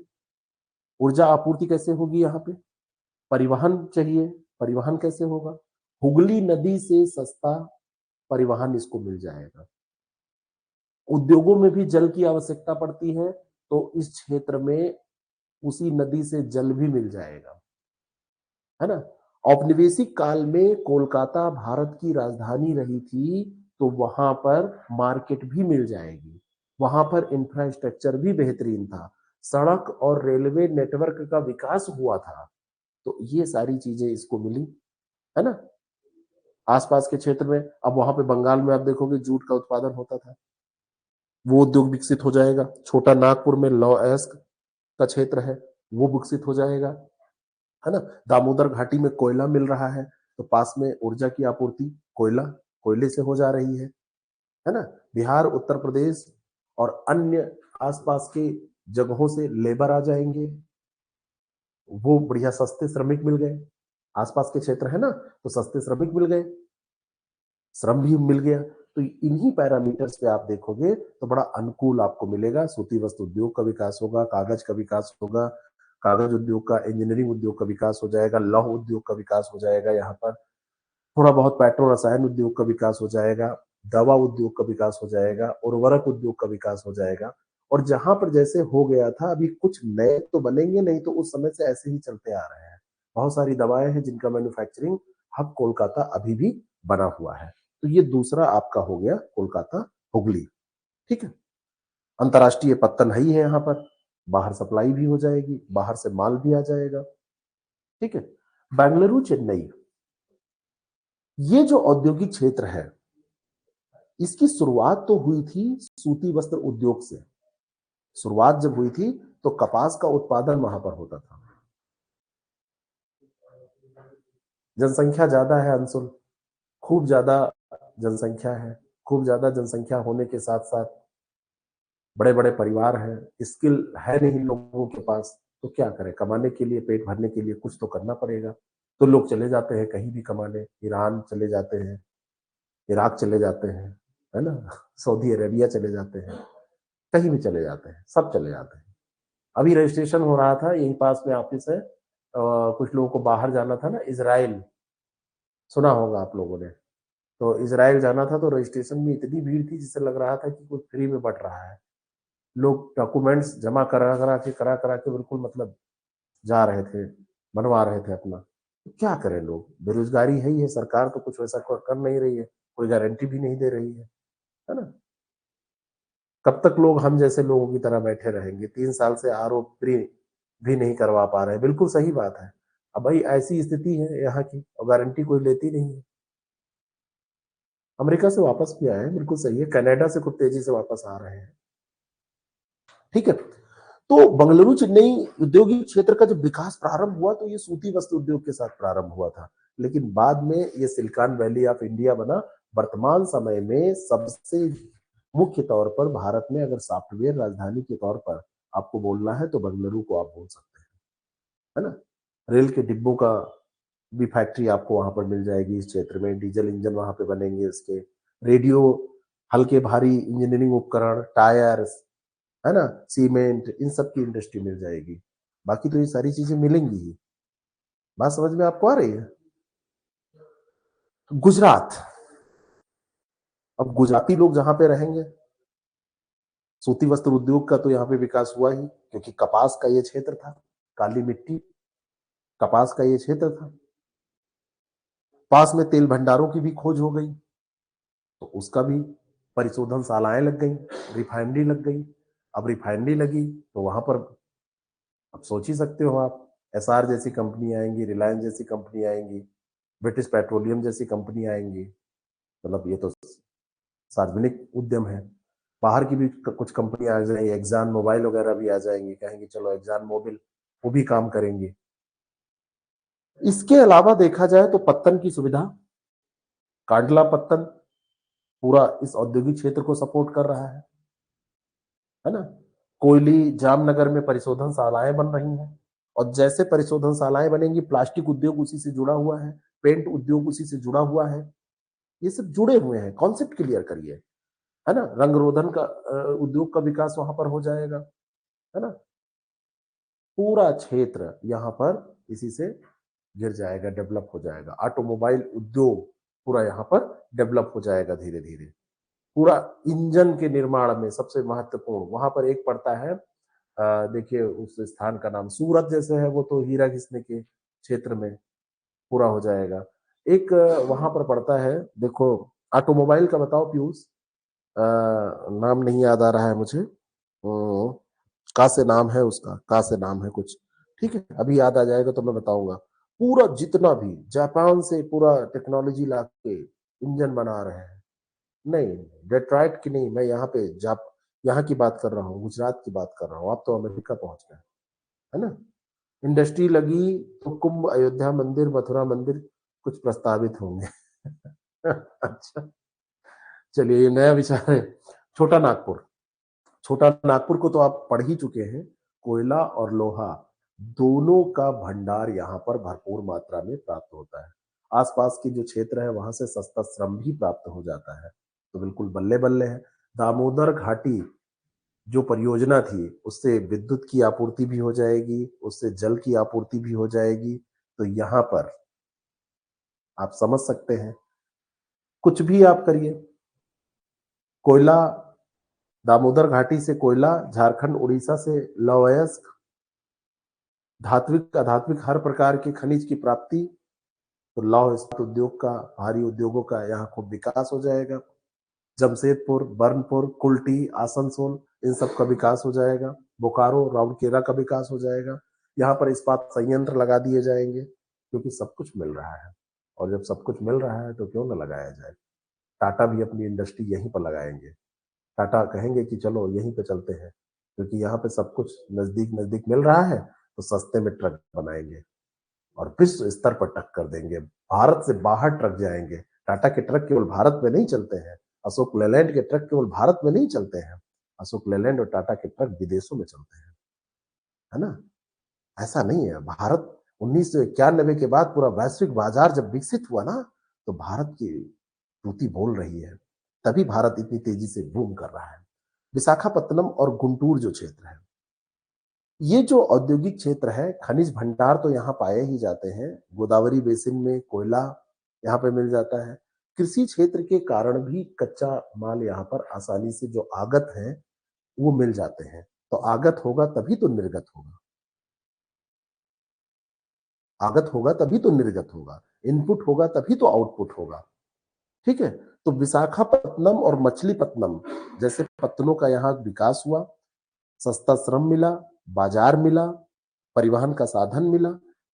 ऊर्जा आपूर्ति कैसे होगी यहाँ पे? परिवहन चाहिए, परिवहन कैसे होगा? हुगली नदी से सस्ता परिवहन इसको मिल जाएगा। उद्योगों में भी जल की आवश्यकता पड़ती है, तो इस क्षेत्र में उसी नदी से जल भी मिल जाएगा, है ना। औपनिवेशिक काल में कोलकाता भारत की राजधानी रही थी, तो वहां पर मार्केट भी मिल जाएगी, वहां पर इंफ्रास्ट्रक्चर भी बेहतरीन था, सड़क और रेलवे नेटवर्क का विकास हुआ था, तो ये सारी चीजें इसको मिली, है ना। आसपास के क्षेत्र में, अब वहां पे बंगाल में आप देखोगे जूट का उत्पादन होता था, वो उद्योग विकसित हो जाएगा। छोटा नागपुर में लॉ एस्क का क्षेत्र है, वो विकसित हो जाएगा, है ना। दामोदर घाटी में कोयला मिल रहा है, तो पास में ऊर्जा की आपूर्ति कोयले से हो जा रही है ना। बिहार, उत्तर प्रदेश और अन्य आसपास के जगहों से लेबर आ जाएंगे, वो बढ़िया सस्ते श्रमिक मिल गए, आसपास के क्षेत्र है ना, तो सस्ते श्रमिक मिल गए, श्रम भी मिल गया। तो इन्हीं पैरामीटर्स पे आप देखोगे तो बड़ा अनुकूल आपको मिलेगा। सूती वस्त्र उद्योग का विकास होगा, कागज का विकास होगा, कागज उद्योग का, इंजीनियरिंग उद्योग का विकास हो जाएगा, लौह उद्योग का विकास हो जाएगा, यहाँ पर थोड़ा बहुत पेट्रो रसायन उद्योग का विकास हो जाएगा, दवा उद्योग का विकास हो जाएगा, उर्वरक उद्योग का विकास हो जाएगा। और जहां पर जैसे हो गया था, अभी कुछ नए तो बनेंगे नहीं, तो उस समय से ऐसे ही चलते आ रहे हैं। बहुत सारी दवाएं हैं जिनका मैन्युफैक्चरिंग हब कोलकाता अभी भी बना हुआ है। तो ये दूसरा आपका हो गया कोलकाता हुगली, ठीक है। अंतर्राष्ट्रीय पत्तन है ही है यहाँ पर, बाहर सप्लाई भी हो जाएगी, बाहर से माल भी आ जाएगा, ठीक है। बेंगलुरु चेन्नई, ये जो औद्योगिक क्षेत्र है, इसकी शुरुआत तो हुई थी सूती वस्त्र उद्योग से। शुरुआत जब हुई थी तो कपास का उत्पादन वहां पर होता था। जनसंख्या ज्यादा है अंशुल, खूब ज्यादा जनसंख्या है। खूब ज्यादा जनसंख्या होने के साथ साथ बड़े बड़े परिवार हैं, स्किल है नहीं लोगों के पास, तो क्या करें, कमाने के लिए, पेट भरने के लिए कुछ तो करना पड़ेगा। तो लोग चले जाते हैं कहीं भी कमाने, ईरान चले जाते हैं, इराक चले जाते हैं, है ना, सऊदी अरेबिया चले जाते हैं, कहीं भी चले जाते हैं, सब चले जाते हैं। अभी रजिस्ट्रेशन हो रहा था, यहीं पास में ऑफिस है, कुछ लोगों को बाहर जाना था ना, इजराइल, सुना होगा आप लोगों ने। तो इजराइल जाना था, तो रजिस्ट्रेशन में इतनी भीड़ थी जिससे लग रहा था कि कुछ फ्री में बट रहा है। लोग डॉक्यूमेंट्स जमा करा करा के बिल्कुल मतलब जा रहे थे, बनवा रहे थे अपना। तो क्या करें, लोग बेरोजगारी है ही है, सरकार तो कुछ वैसा कर नहीं रही है, कोई गारंटी भी नहीं दे रही है ना। कब तक लोग हम जैसे लोगों की तरह बैठे रहेंगे? 3 साल से आरओ फ्री भी नहीं करवा पा रहे, बिल्कुल सही बात है। अब भाई ऐसी स्थिति है यहाँ की, और गारंटी कोई लेती नहीं है। अमेरिका से वापस भी आए हैं, बिल्कुल सही है, कनाडा से खूब तेजी से वापस आ रहे हैं, ठीक है। तो बंगलुरु चेन्नई औद्योगिक क्षेत्र का जब विकास प्रारंभ हुआ तो ये सूती वस्त्र उद्योग के साथ प्रारंभ हुआ था, लेकिन बाद में ये सिलिकॉन वैली ऑफ इंडिया बना। वर्तमान समय में सबसे मुख्य तौर पर भारत में अगर सॉफ्टवेयर राजधानी के तौर पर आपको बोलना है तो बंगलुरु को आप बोल सकते हैं, है ना। रेल के डिब्बों का भी फैक्ट्री आपको वहां पर मिल जाएगी इस क्षेत्र में, डीजल इंजन वहां पे बनेंगे इसके, रेडियो, हल्के भारी इंजीनियरिंग उपकरण, टायर्स, है ना, सीमेंट, इन सब की इंडस्ट्री मिल जाएगी। बाकी तो ये सारी चीजें मिलेंगी ही। बात समझ में आपको आ रही है? गुजरात, अब गुजराती लोग जहां पे रहेंगे, सूती वस्त्र उद्योग का तो यहाँ पे विकास हुआ ही, क्योंकि कपास का ये क्षेत्र था, काली मिट्टी, कपास का ये क्षेत्र था। पास में तेल भंडारों की भी खोज हो गई, तो उसका भी परिशोधन शालाएं लग गई, रिफाइनरी लग गई। अब रिफाइनरी लगी तो वहां पर, अब सोच ही सकते हो आप, एसआर जैसी कंपनी आएंगी, रिलायंस जैसी कंपनी आएंगी, ब्रिटिश पेट्रोलियम जैसी कंपनी आएंगी। मतलब ये तो सार्वजनिक उद्यम है। बाहर की भी कुछ कंपनी आ जाएंगी, एग्जान मोबाइल वगैरह भी आ जाएंगी, कहेंगे चलो एग्जान मोबिल, वो भी काम करेंगे। इसके अलावा देखा जाए तो पत्तन की सुविधा, कांडला पत्तन पूरा इस औद्योगिक क्षेत्र को सपोर्ट कर रहा है ना। कोयली जामनगर में परिशोधन शालाएं बन रही हैं, और जैसे परिशोधन शालाएं बनेंगी, प्लास्टिक उद्योग उसी से जुड़ा हुआ है, पेंट उद्योग उसी से जुड़ा हुआ है, ये सब जुड़े हुए हैं। कॉन्सेप्ट क्लियर करिए, है ना। रंग रोधन का उद्योग का विकास वहां पर हो जाएगा, है ना। पूरा क्षेत्र यहाँ पर इसी से गिर जाएगा, डेवलप हो जाएगा। ऑटोमोबाइल उद्योग पूरा यहाँ पर डेवलप हो जाएगा धीरे धीरे। पूरा इंजन के निर्माण में सबसे महत्वपूर्ण वहां पर एक पड़ता है, देखिए उस स्थान का नाम सूरत जैसे है, वो तो हीरा घिसने के क्षेत्र में पूरा हो जाएगा। एक वहां पर पड़ता है, देखो ऑटोमोबाइल का बताओ पीयूष, नाम नहीं याद आ रहा है मुझे, का से नाम है उसका, का से नाम है कुछ, ठीक है, अभी याद आ जाएगा तो मैं बताऊंगा। पूरा जितना भी जापान से पूरा टेक्नोलॉजी ला के इंजन बना रहे हैं। नहीं, डेट्रॉइट की नहीं, मैं यहाँ पे जाप यहाँ की बात कर रहा हूँ, गुजरात की बात कर रहा हूँ। आप तो अमेरिका पहुंच गए, है ना। इंडस्ट्री लगी तो कुंभ, अयोध्या मंदिर, मथुरा मंदिर कुछ प्रस्तावित होंगे। अच्छा, चलिए ये नया विचार है। छोटा नागपुर, छोटा नागपुर को तो आप पढ़ ही चुके हैं। कोयला और लोहा दोनों का भंडार यहाँ पर भरपूर मात्रा में प्राप्त होता है। आसपास की जो क्षेत्र है वहां से सस्ता श्रम भी प्राप्त हो जाता है, तो बिल्कुल बल्ले बल्ले है। दामोदर घाटी जो परियोजना थी, उससे विद्युत की आपूर्ति भी हो जाएगी, उससे जल की आपूर्ति भी हो जाएगी। तो यहाँ पर आप समझ सकते हैं, कुछ भी आप करिए, कोयला, दामोदर घाटी से कोयला, झारखंड उड़ीसा से लौह अयस्क, धात्विक आध्यात्मिक हर प्रकार के खनिज की प्राप्ति, तो लौह इस्पात उद्योग का, भारी उद्योगों का यहाँ खूब विकास हो जाएगा। जमशेदपुर, बर्नपुर, कुल्टी, आसनसोल, इन सब का विकास हो जाएगा। बोकारो, राउरकेला का विकास हो जाएगा। यहाँ पर इस्पात संयंत्र लगा दिए जाएंगे, क्योंकि सब कुछ मिल रहा है। और जब सब कुछ मिल रहा है तो क्यों ना लगाया जाए। टाटा भी अपनी इंडस्ट्री यहीं पर लगाएंगे। टाटा कहेंगे कि चलो यहीं पे चलते हैं, क्योंकि यहाँ पे सब कुछ नजदीक नजदीक मिल रहा है, तो सस्ते में ट्रक बनाएंगे और विश्व स्तर पर टक्कर देंगे। भारत से बाहर ट्रक जाएंगे। टाटा के ट्रक केवल भारत में नहीं चलते हैं। अशोक लेलैंड के ट्रक केवल भारत में नहीं चलते हैं। अशोक लेलैंड और टाटा के ट्रक विदेशों में चलते हैं, है ना। ऐसा नहीं है। भारत 1991 के बाद पूरा वैश्विक बाजार जब विकसित हुआ ना, तो भारत की धरती बोल रही है। तभी भारत इतनी तेजी से बूम कर रहा है। विशाखापत्तनम और गुंटूर जो क्षेत्र है, ये जो औद्योगिक क्षेत्र है, खनिज भंडार तो यहाँ पाए ही जाते हैं। गोदावरी बेसिन में कोयला यहाँ पे मिल जाता है। कृषि क्षेत्र के कारण भी कच्चा माल यहाँ पर आसानी से जो आगत है वो मिल जाते हैं। तो आगत होगा तभी तो निर्गत होगा। आगत होगा तभी तो निर्गत होगा। इनपुट होगा तभी तो आउटपुट होगा। ठीक है। तो विशाखापत्तनम और मछलीपत्तनम जैसे पत्तनों का यहाँ विकास हुआ। सस्ता श्रम मिला, बाजार मिला, परिवहन का साधन मिला।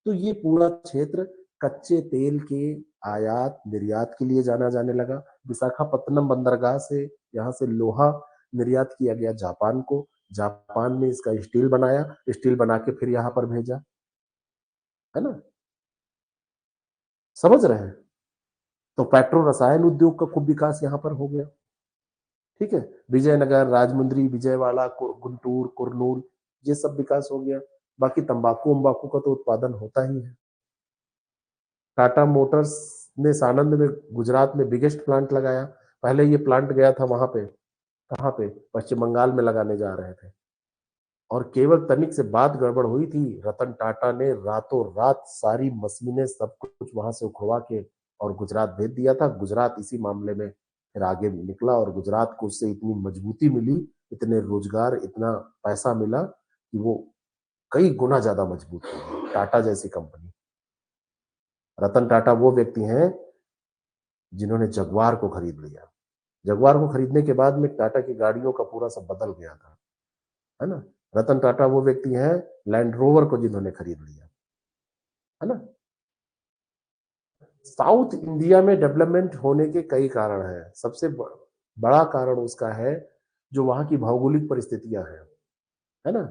तो ये पूरा क्षेत्र कच्चे तेल के आयात निर्यात के लिए जाना जाने लगा। विशाखापत्तनम बंदरगाह से यहाँ से लोहा निर्यात किया गया जापान को। जापान ने इसका स्टील बनाया, स्टील बना के फिर यहाँ पर भेजा, है ना। समझ रहे हैं। तो पेट्रो रसायन उद्योग का खूब विकास यहाँ पर हो गया। ठीक है। विजयनगर, राजमुंद्री, विजयवाड़ा, गुंटूर, कुरनूल, ये सब विकास हो गया। बाकी तंबाकू उम्बाकू का तो उत्पादन होता ही है। टाटा मोटर्स ने सानंद में, गुजरात में बिगेस्ट प्लांट लगाया। पहले ये प्लांट गया था वहां पे, कहाँ पे, पश्चिम बंगाल में लगाने जा रहे थे। और केवल तनिक से बात गड़बड़ हुई थी, रतन टाटा ने रातों रात सारी मशीनें सब कुछ वहां से उखड़वा के और गुजरात भेज दिया था। गुजरात इसी मामले में फिर आगे निकला और गुजरात को उससे इतनी मजबूती मिली, इतने रोजगार, इतना पैसा मिला कि वो कई गुना ज्यादा मजबूत हुई टाटा जैसी कंपनी। रतन टाटा वो व्यक्ति हैं जिन्होंने जगुआर को खरीद लिया। जगुआर को खरीदने के बाद में टाटा की गाड़ियों का पूरा सब बदल गया था, है ना। रतन टाटा वो व्यक्ति हैं लैंड रोवर को जिन्होंने खरीद लिया, है ना। साउथ इंडिया में डेवलपमेंट होने के कई कारण हैं। सबसे बड़ा कारण उसका है जो वहां की भौगोलिक परिस्थितियां हैं, है ना।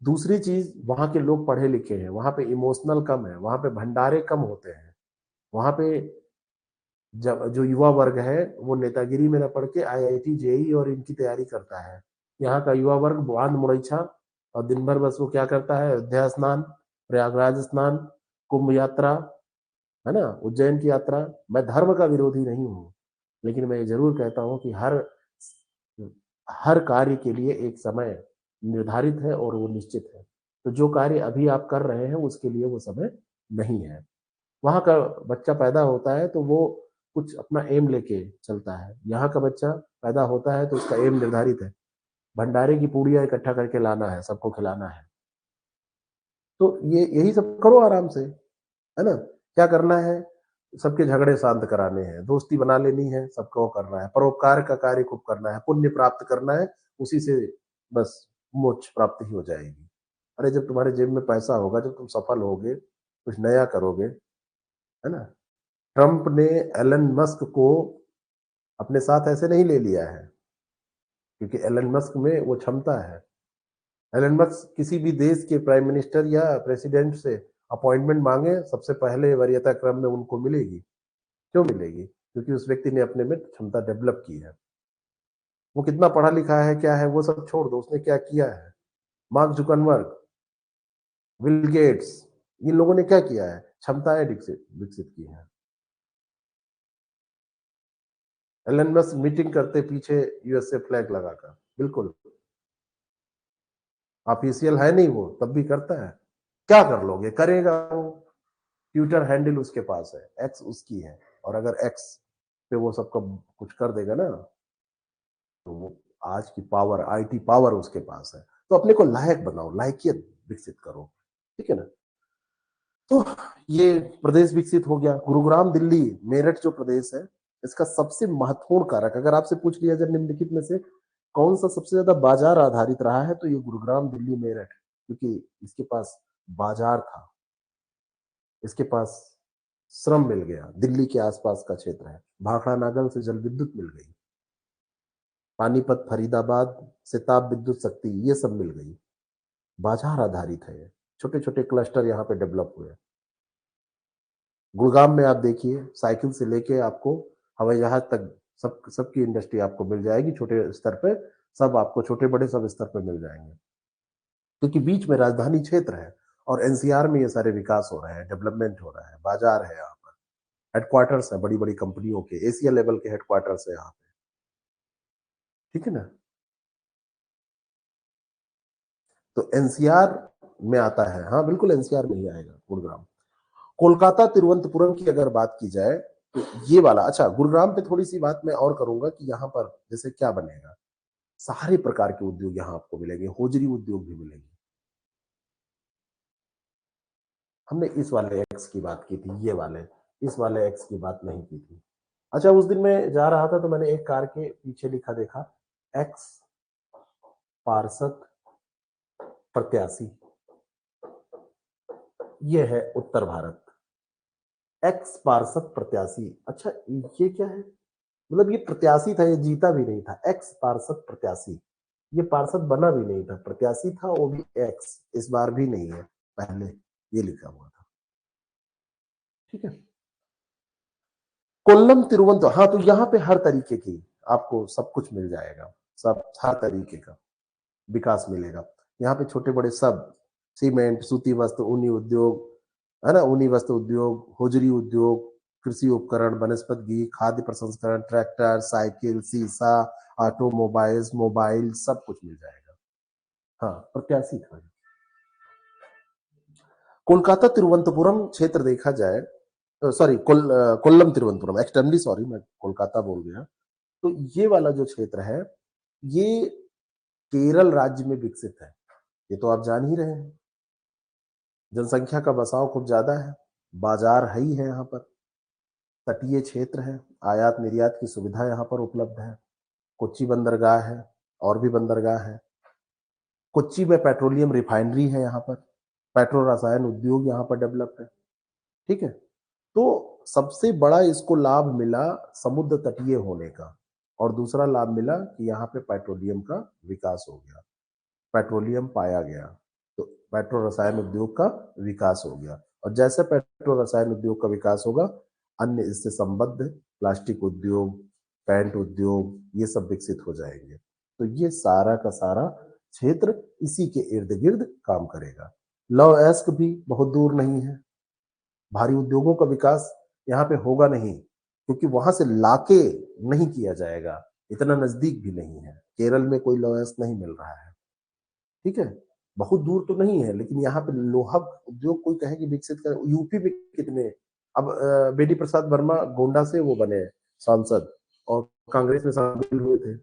दूसरी चीज, वहां के लोग पढ़े लिखे हैं, वहां पे इमोशनल कम है, वहां पे भंडारे कम होते हैं। वहां पे जब जो युवा वर्ग है वो नेतागिरी में न पढ़ के आईआईटी जेई और इनकी तैयारी करता है। यहाँ का युवा वर्ग बांध मुरैछा और दिन भर बस वो क्या करता है, अयोध्या स्नान, प्रयागराज स्नान, कुंभ यात्रा, है ना, उज्जैन की यात्रा। मैं धर्म का विरोधी नहीं हूँ, लेकिन मैं ये जरूर कहता हूँ कि हर हर कार्य के लिए एक समय निर्धारित है और वो निश्चित है। तो जो कार्य अभी आप कर रहे हैं उसके लिए वो समय नहीं है। वहां का बच्चा पैदा होता है तो वो कुछ अपना एम लेके चलता है। यहाँ का बच्चा पैदा होता है तो उसका एम निर्धारित है, भंडारे की पूड़ियां इकट्ठा करके लाना है, सबको खिलाना है। तो ये यही सब करो आराम से, है ना। क्या करना है, सबके झगड़े शांत कराने हैं, दोस्ती बना लेनी है, सबको करना है, परोपकार का कार्य खूब करना है, पुण्य प्राप्त करना है। उसी से बस मोक्ष प्राप्ति ही हो जाएगी। अरे जब तुम्हारे जेब में पैसा होगा, जब तुम सफल होगे, कुछ नया करोगे, है ना। ट्रंप ने एलन मस्क को अपने साथ ऐसे नहीं ले लिया है, क्योंकि एलन मस्क में वो क्षमता है। एलन मस्क किसी भी देश के प्राइम मिनिस्टर या प्रेसिडेंट से अपॉइंटमेंट मांगे, सबसे पहले वरीयता क्रम में उनको मिलेगी। क्यों मिलेगी? क्योंकि उस व्यक्ति ने अपने में क्षमता डेवलप की है। वो कितना पढ़ा लिखा है, क्या है, वो सब छोड़ दो, उसने क्या किया है। मार्क जुकरबर्ग, बिल गेट्स, इन लोगों ने क्या किया है, क्षमताएं विकसित विकसित की है। एलन मस्क मीटिंग करते पीछे यूएसए फ्लैग लगाकर, बिल्कुल ऑफिशियल है नहीं वो, तब भी करता है। क्या कर लोगे, करेगा वो। ट्विटर हैंडल उसके पास है, एक्स उसकी है, और अगर एक्स पे वो सबका कुछ कर देगा ना, तो वो आज की पावर, आईटी पावर उसके पास है। तो अपने को लायक बनाओ, लायकियत विकसित करो, ठीक है ना। तो ये प्रदेश विकसित हो गया। गुरुग्राम, दिल्ली, मेरठ जो प्रदेश है, इसका सबसे महत्वपूर्ण कारक अगर आपसे पूछ लिया जाए निम्नलिखित में से कौन सा सबसे ज्यादा बाजार आधारित रहा है, तो ये गुरुग्राम, दिल्ली, मेरठ, क्योंकि इसके पास बाजार था, इसके पास श्रम मिल गया। दिल्ली के आसपास का क्षेत्र है, भाखड़ा नागल से जल विद्युत मिल गई, पानीपत, फरीदाबाद से ताप विद्युत शक्ति, ये सब मिल गई। बाजार आधारित है, छोटे छोटे क्लस्टर यहाँ पे डेवलप हुए। गुड़गांव में आप देखिए, साइकिल से लेके आपको हवाई जहाज तक सबकी इंडस्ट्री आपको मिल जाएगी। छोटे स्तर पे सब आपको, छोटे बड़े सब स्तर पे मिल जाएंगे, क्योंकि बीच में राजधानी क्षेत्र है और एनसीआर में ये सारे विकास हो रहे हैं, डेवलपमेंट हो रहा है, बाजार है यहाँ पर, हेडक्वार्टर्स है बड़ी बड़ी कंपनियों के, एशिया लेवल के हेडक्वार्टर्स है यहाँ पे, ठीक है ना। तो एनसीआर में आता है, हाँ बिल्कुल एनसीआर में ही आएगा गुड़गांव। कोलकाता तिरुवनंतपुरम की अगर बात की जाए तो ये वाला, अच्छा गुरुग्राम पे थोड़ी सी बात मैं और करूंगा कि यहाँ पर जैसे क्या बनेगा, सारे प्रकार के उद्योग यहाँ आपको मिलेंगे, होजरी उद्योग भी मिलेंगे। हमने इस वाले एक्स की बात की थी, ये वाले, इस वाले एक्स की बात नहीं की थी। अच्छा, उस दिन मैं जा रहा था तो मैंने एक कार के पीछे लिखा देखा, एक्स पार्षद प्रत्याशी, ये है उत्तर भारत। एक्स पार्षद प्रत्याशी, अच्छा ये क्या है, मतलब ये प्रत्याशी था, ये जीता भी नहीं था। एक्स पार्षद प्रत्याशी, ये पार्षद बना भी नहीं था, प्रत्याशी था, वो भी एक्स, इस बार भी नहीं है, पहले ये लिखा हुआ था, ठीक है। कोल्लम तिरुवनंतपुरम, हाँ तो यहाँ पे हर तरीके की आपको सब कुछ मिल जाएगा, सब हर तरीके का विकास मिलेगा यहाँ पे, छोटे बड़े सब, सीमेंट, सूती वस्त्र, ऊनी उद्योग, है ना, ऊनी वस्त्र उद्योग, होजरी उद्योग, कृषि उपकरण, वनस्पति घी, खाद्य प्रसंस्करण, ट्रैक्टर, साइकिल, शीशा, ऑटोमोबाइल्स, मोबाइल, सब कुछ मिल जाएगा। हाँ प्रत्याशी था। कोलकाता तिरुवनंतपुरम क्षेत्र देखा जाए, sorry Kollam Thiruvananthapuram, externally sorry, मैं कोलकाता बोल गया। तो ये वाला जो क्षेत्र है, ये केरल राज्य में विकसित है, ये तो आप जान ही रहे हैं। जनसंख्या का बसाव खूब ज्यादा है, बाजार है ही है यहाँ पर, तटीय क्षेत्र है, आयात निर्यात की सुविधा यहाँ पर उपलब्ध है, कोच्चि बंदरगाह है, और भी बंदरगाह है। कोच्चि में पेट्रोलियम रिफाइनरी है यहाँ पर, पेट्रो रसायन उद्योग यहाँ पर डेवलप है, ठीक है। तो सबसे बड़ा इसको लाभ मिला समुद्र तटीय होने का, और दूसरा लाभ मिला कि यहाँ पे पेट्रोलियम का विकास हो गया, पेट्रोलियम पाया गया, तो पेट्रो रसायन उद्योग का विकास हो गया। और जैसे पेट्रो रसायन उद्योग का विकास होगा, अन्य इससे संबद्ध प्लास्टिक उद्योग, पेंट उद्योग, ये सब विकसित हो जाएंगे। तो ये सारा का सारा क्षेत्र इसी के इर्द गिर्द काम करेगा। लव एस्क भी बहुत दूर नहीं है, भारी उद्योगों का विकास यहाँ पे होगा नहीं, क्योंकि वहां से लाके नहीं किया जाएगा, इतना नजदीक भी नहीं है, केरल में कोई लव एस्क नहीं मिल रहा है, ठीक है। बहुत दूर तो नहीं है, लेकिन यहाँ पे लोहा उद्योग कोई कहे कि विकसित कर, यूपी में कितने, अब बेडी प्रसाद वर्मा गोंडा से वो बने सांसद और कांग्रेस में शामिल हुए थे।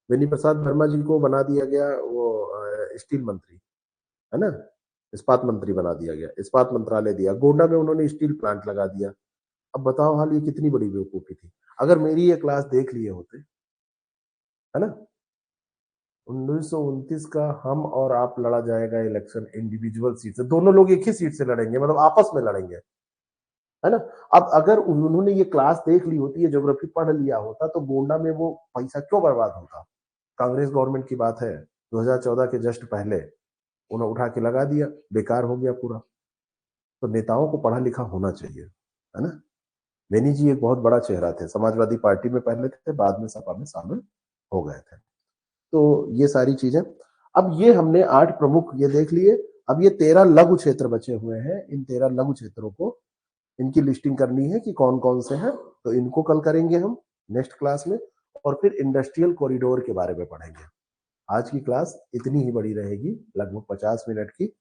बेनी प्रसाद वर्मा जी को बना दिया गया वो स्टील मंत्री, है ना, इस्पात मंत्री बना दिया गया, इस्पात मंत्रालय दिया, गोंडा में उन्होंने स्टील प्लांट लगा दिया। अब बताओ हाल, ये कितनी बड़ी बेवकूफी थी। अगर मेरी ये क्लास देख लिए होते, है ना, 1929 का हम और आप लड़ा जाएगा इलेक्शन इंडिविजुअल सीट से, दोनों लोग एक ही सीट से लड़ेंगे, मतलब आपस में लड़ेंगे, है ना। अब अगर उन्होंने ये क्लास देख ली होती, ये ज्योग्राफी पढ़ लिया होता, तो गोंडा में वो पैसा क्यों बर्बाद होता। कांग्रेस गवर्नमेंट की बात है, 2014 के जस्ट पहले उन्हें उठा के लगा दिया, बेकार हो गया पूरा। तो नेताओं को पढ़ा लिखा होना चाहिए, है ना। बेनी जी एक बहुत बड़ा चेहरा थे, समाजवादी पार्टी में पहले थे, बाद में सपा में शामिल हो गए थे। तो ये सारी चीजें, अब ये हमने 8 प्रमुख ये देख लिए। अब ये 13 लघु क्षेत्र बचे हुए हैं, इन 13 लघु क्षेत्रों को, इनकी लिस्टिंग करनी है कि कौन कौन से हैं, तो इनको कल करेंगे हम नेक्स्ट क्लास में, और फिर इंडस्ट्रियल कॉरिडोर के बारे में पढ़ेंगे। आज की क्लास इतनी ही बड़ी रहेगी, लगभग 50 मिनट की,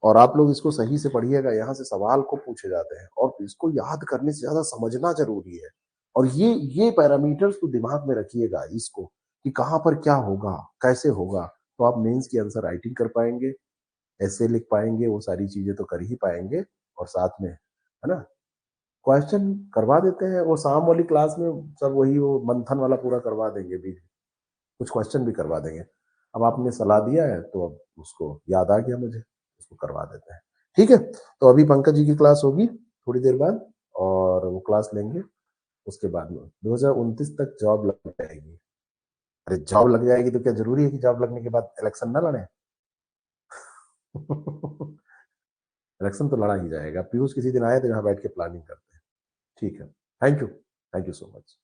और आप लोग इसको सही से पढ़िएगा, यहाँ से सवाल को पूछे जाते हैं, और इसको याद करने से ज्यादा समझना जरूरी है। और ये पैरामीटर्स तो दिमाग में रखिएगा इसको, कि कहाँ पर क्या होगा, कैसे होगा, तो आप मेंस की आंसर राइटिंग कर पाएंगे, ऐसे लिख पाएंगे, वो सारी चीजें तो कर ही पाएंगे। और साथ में, है ना, क्वेश्चन करवा देते हैं। वो शाम वाली क्लास में सब वही वो मंथन वाला पूरा करवा देंगे भी, कुछ क्वेश्चन भी करवा देंगे। अब आपने सलाह दिया है तो अब उसको याद आ गया मुझे, उसको करवा देते हैं। ठीक है, तो अभी पंकज जी की क्लास होगी थोड़ी देर बाद, और वो क्लास लेंगे। उसके बाद में 2029 तक जॉब लग जाएगी। अरे जॉब लग जाएगी तो क्या जरूरी है कि जॉब लगने के बाद इलेक्शन ना लड़े? इलेक्शन तो लड़ा ही जाएगा। पीयूष किसी दिन आए तो यहाँ बैठ के प्लानिंग करते हैं। ठीक है, थैंक यू सो मच।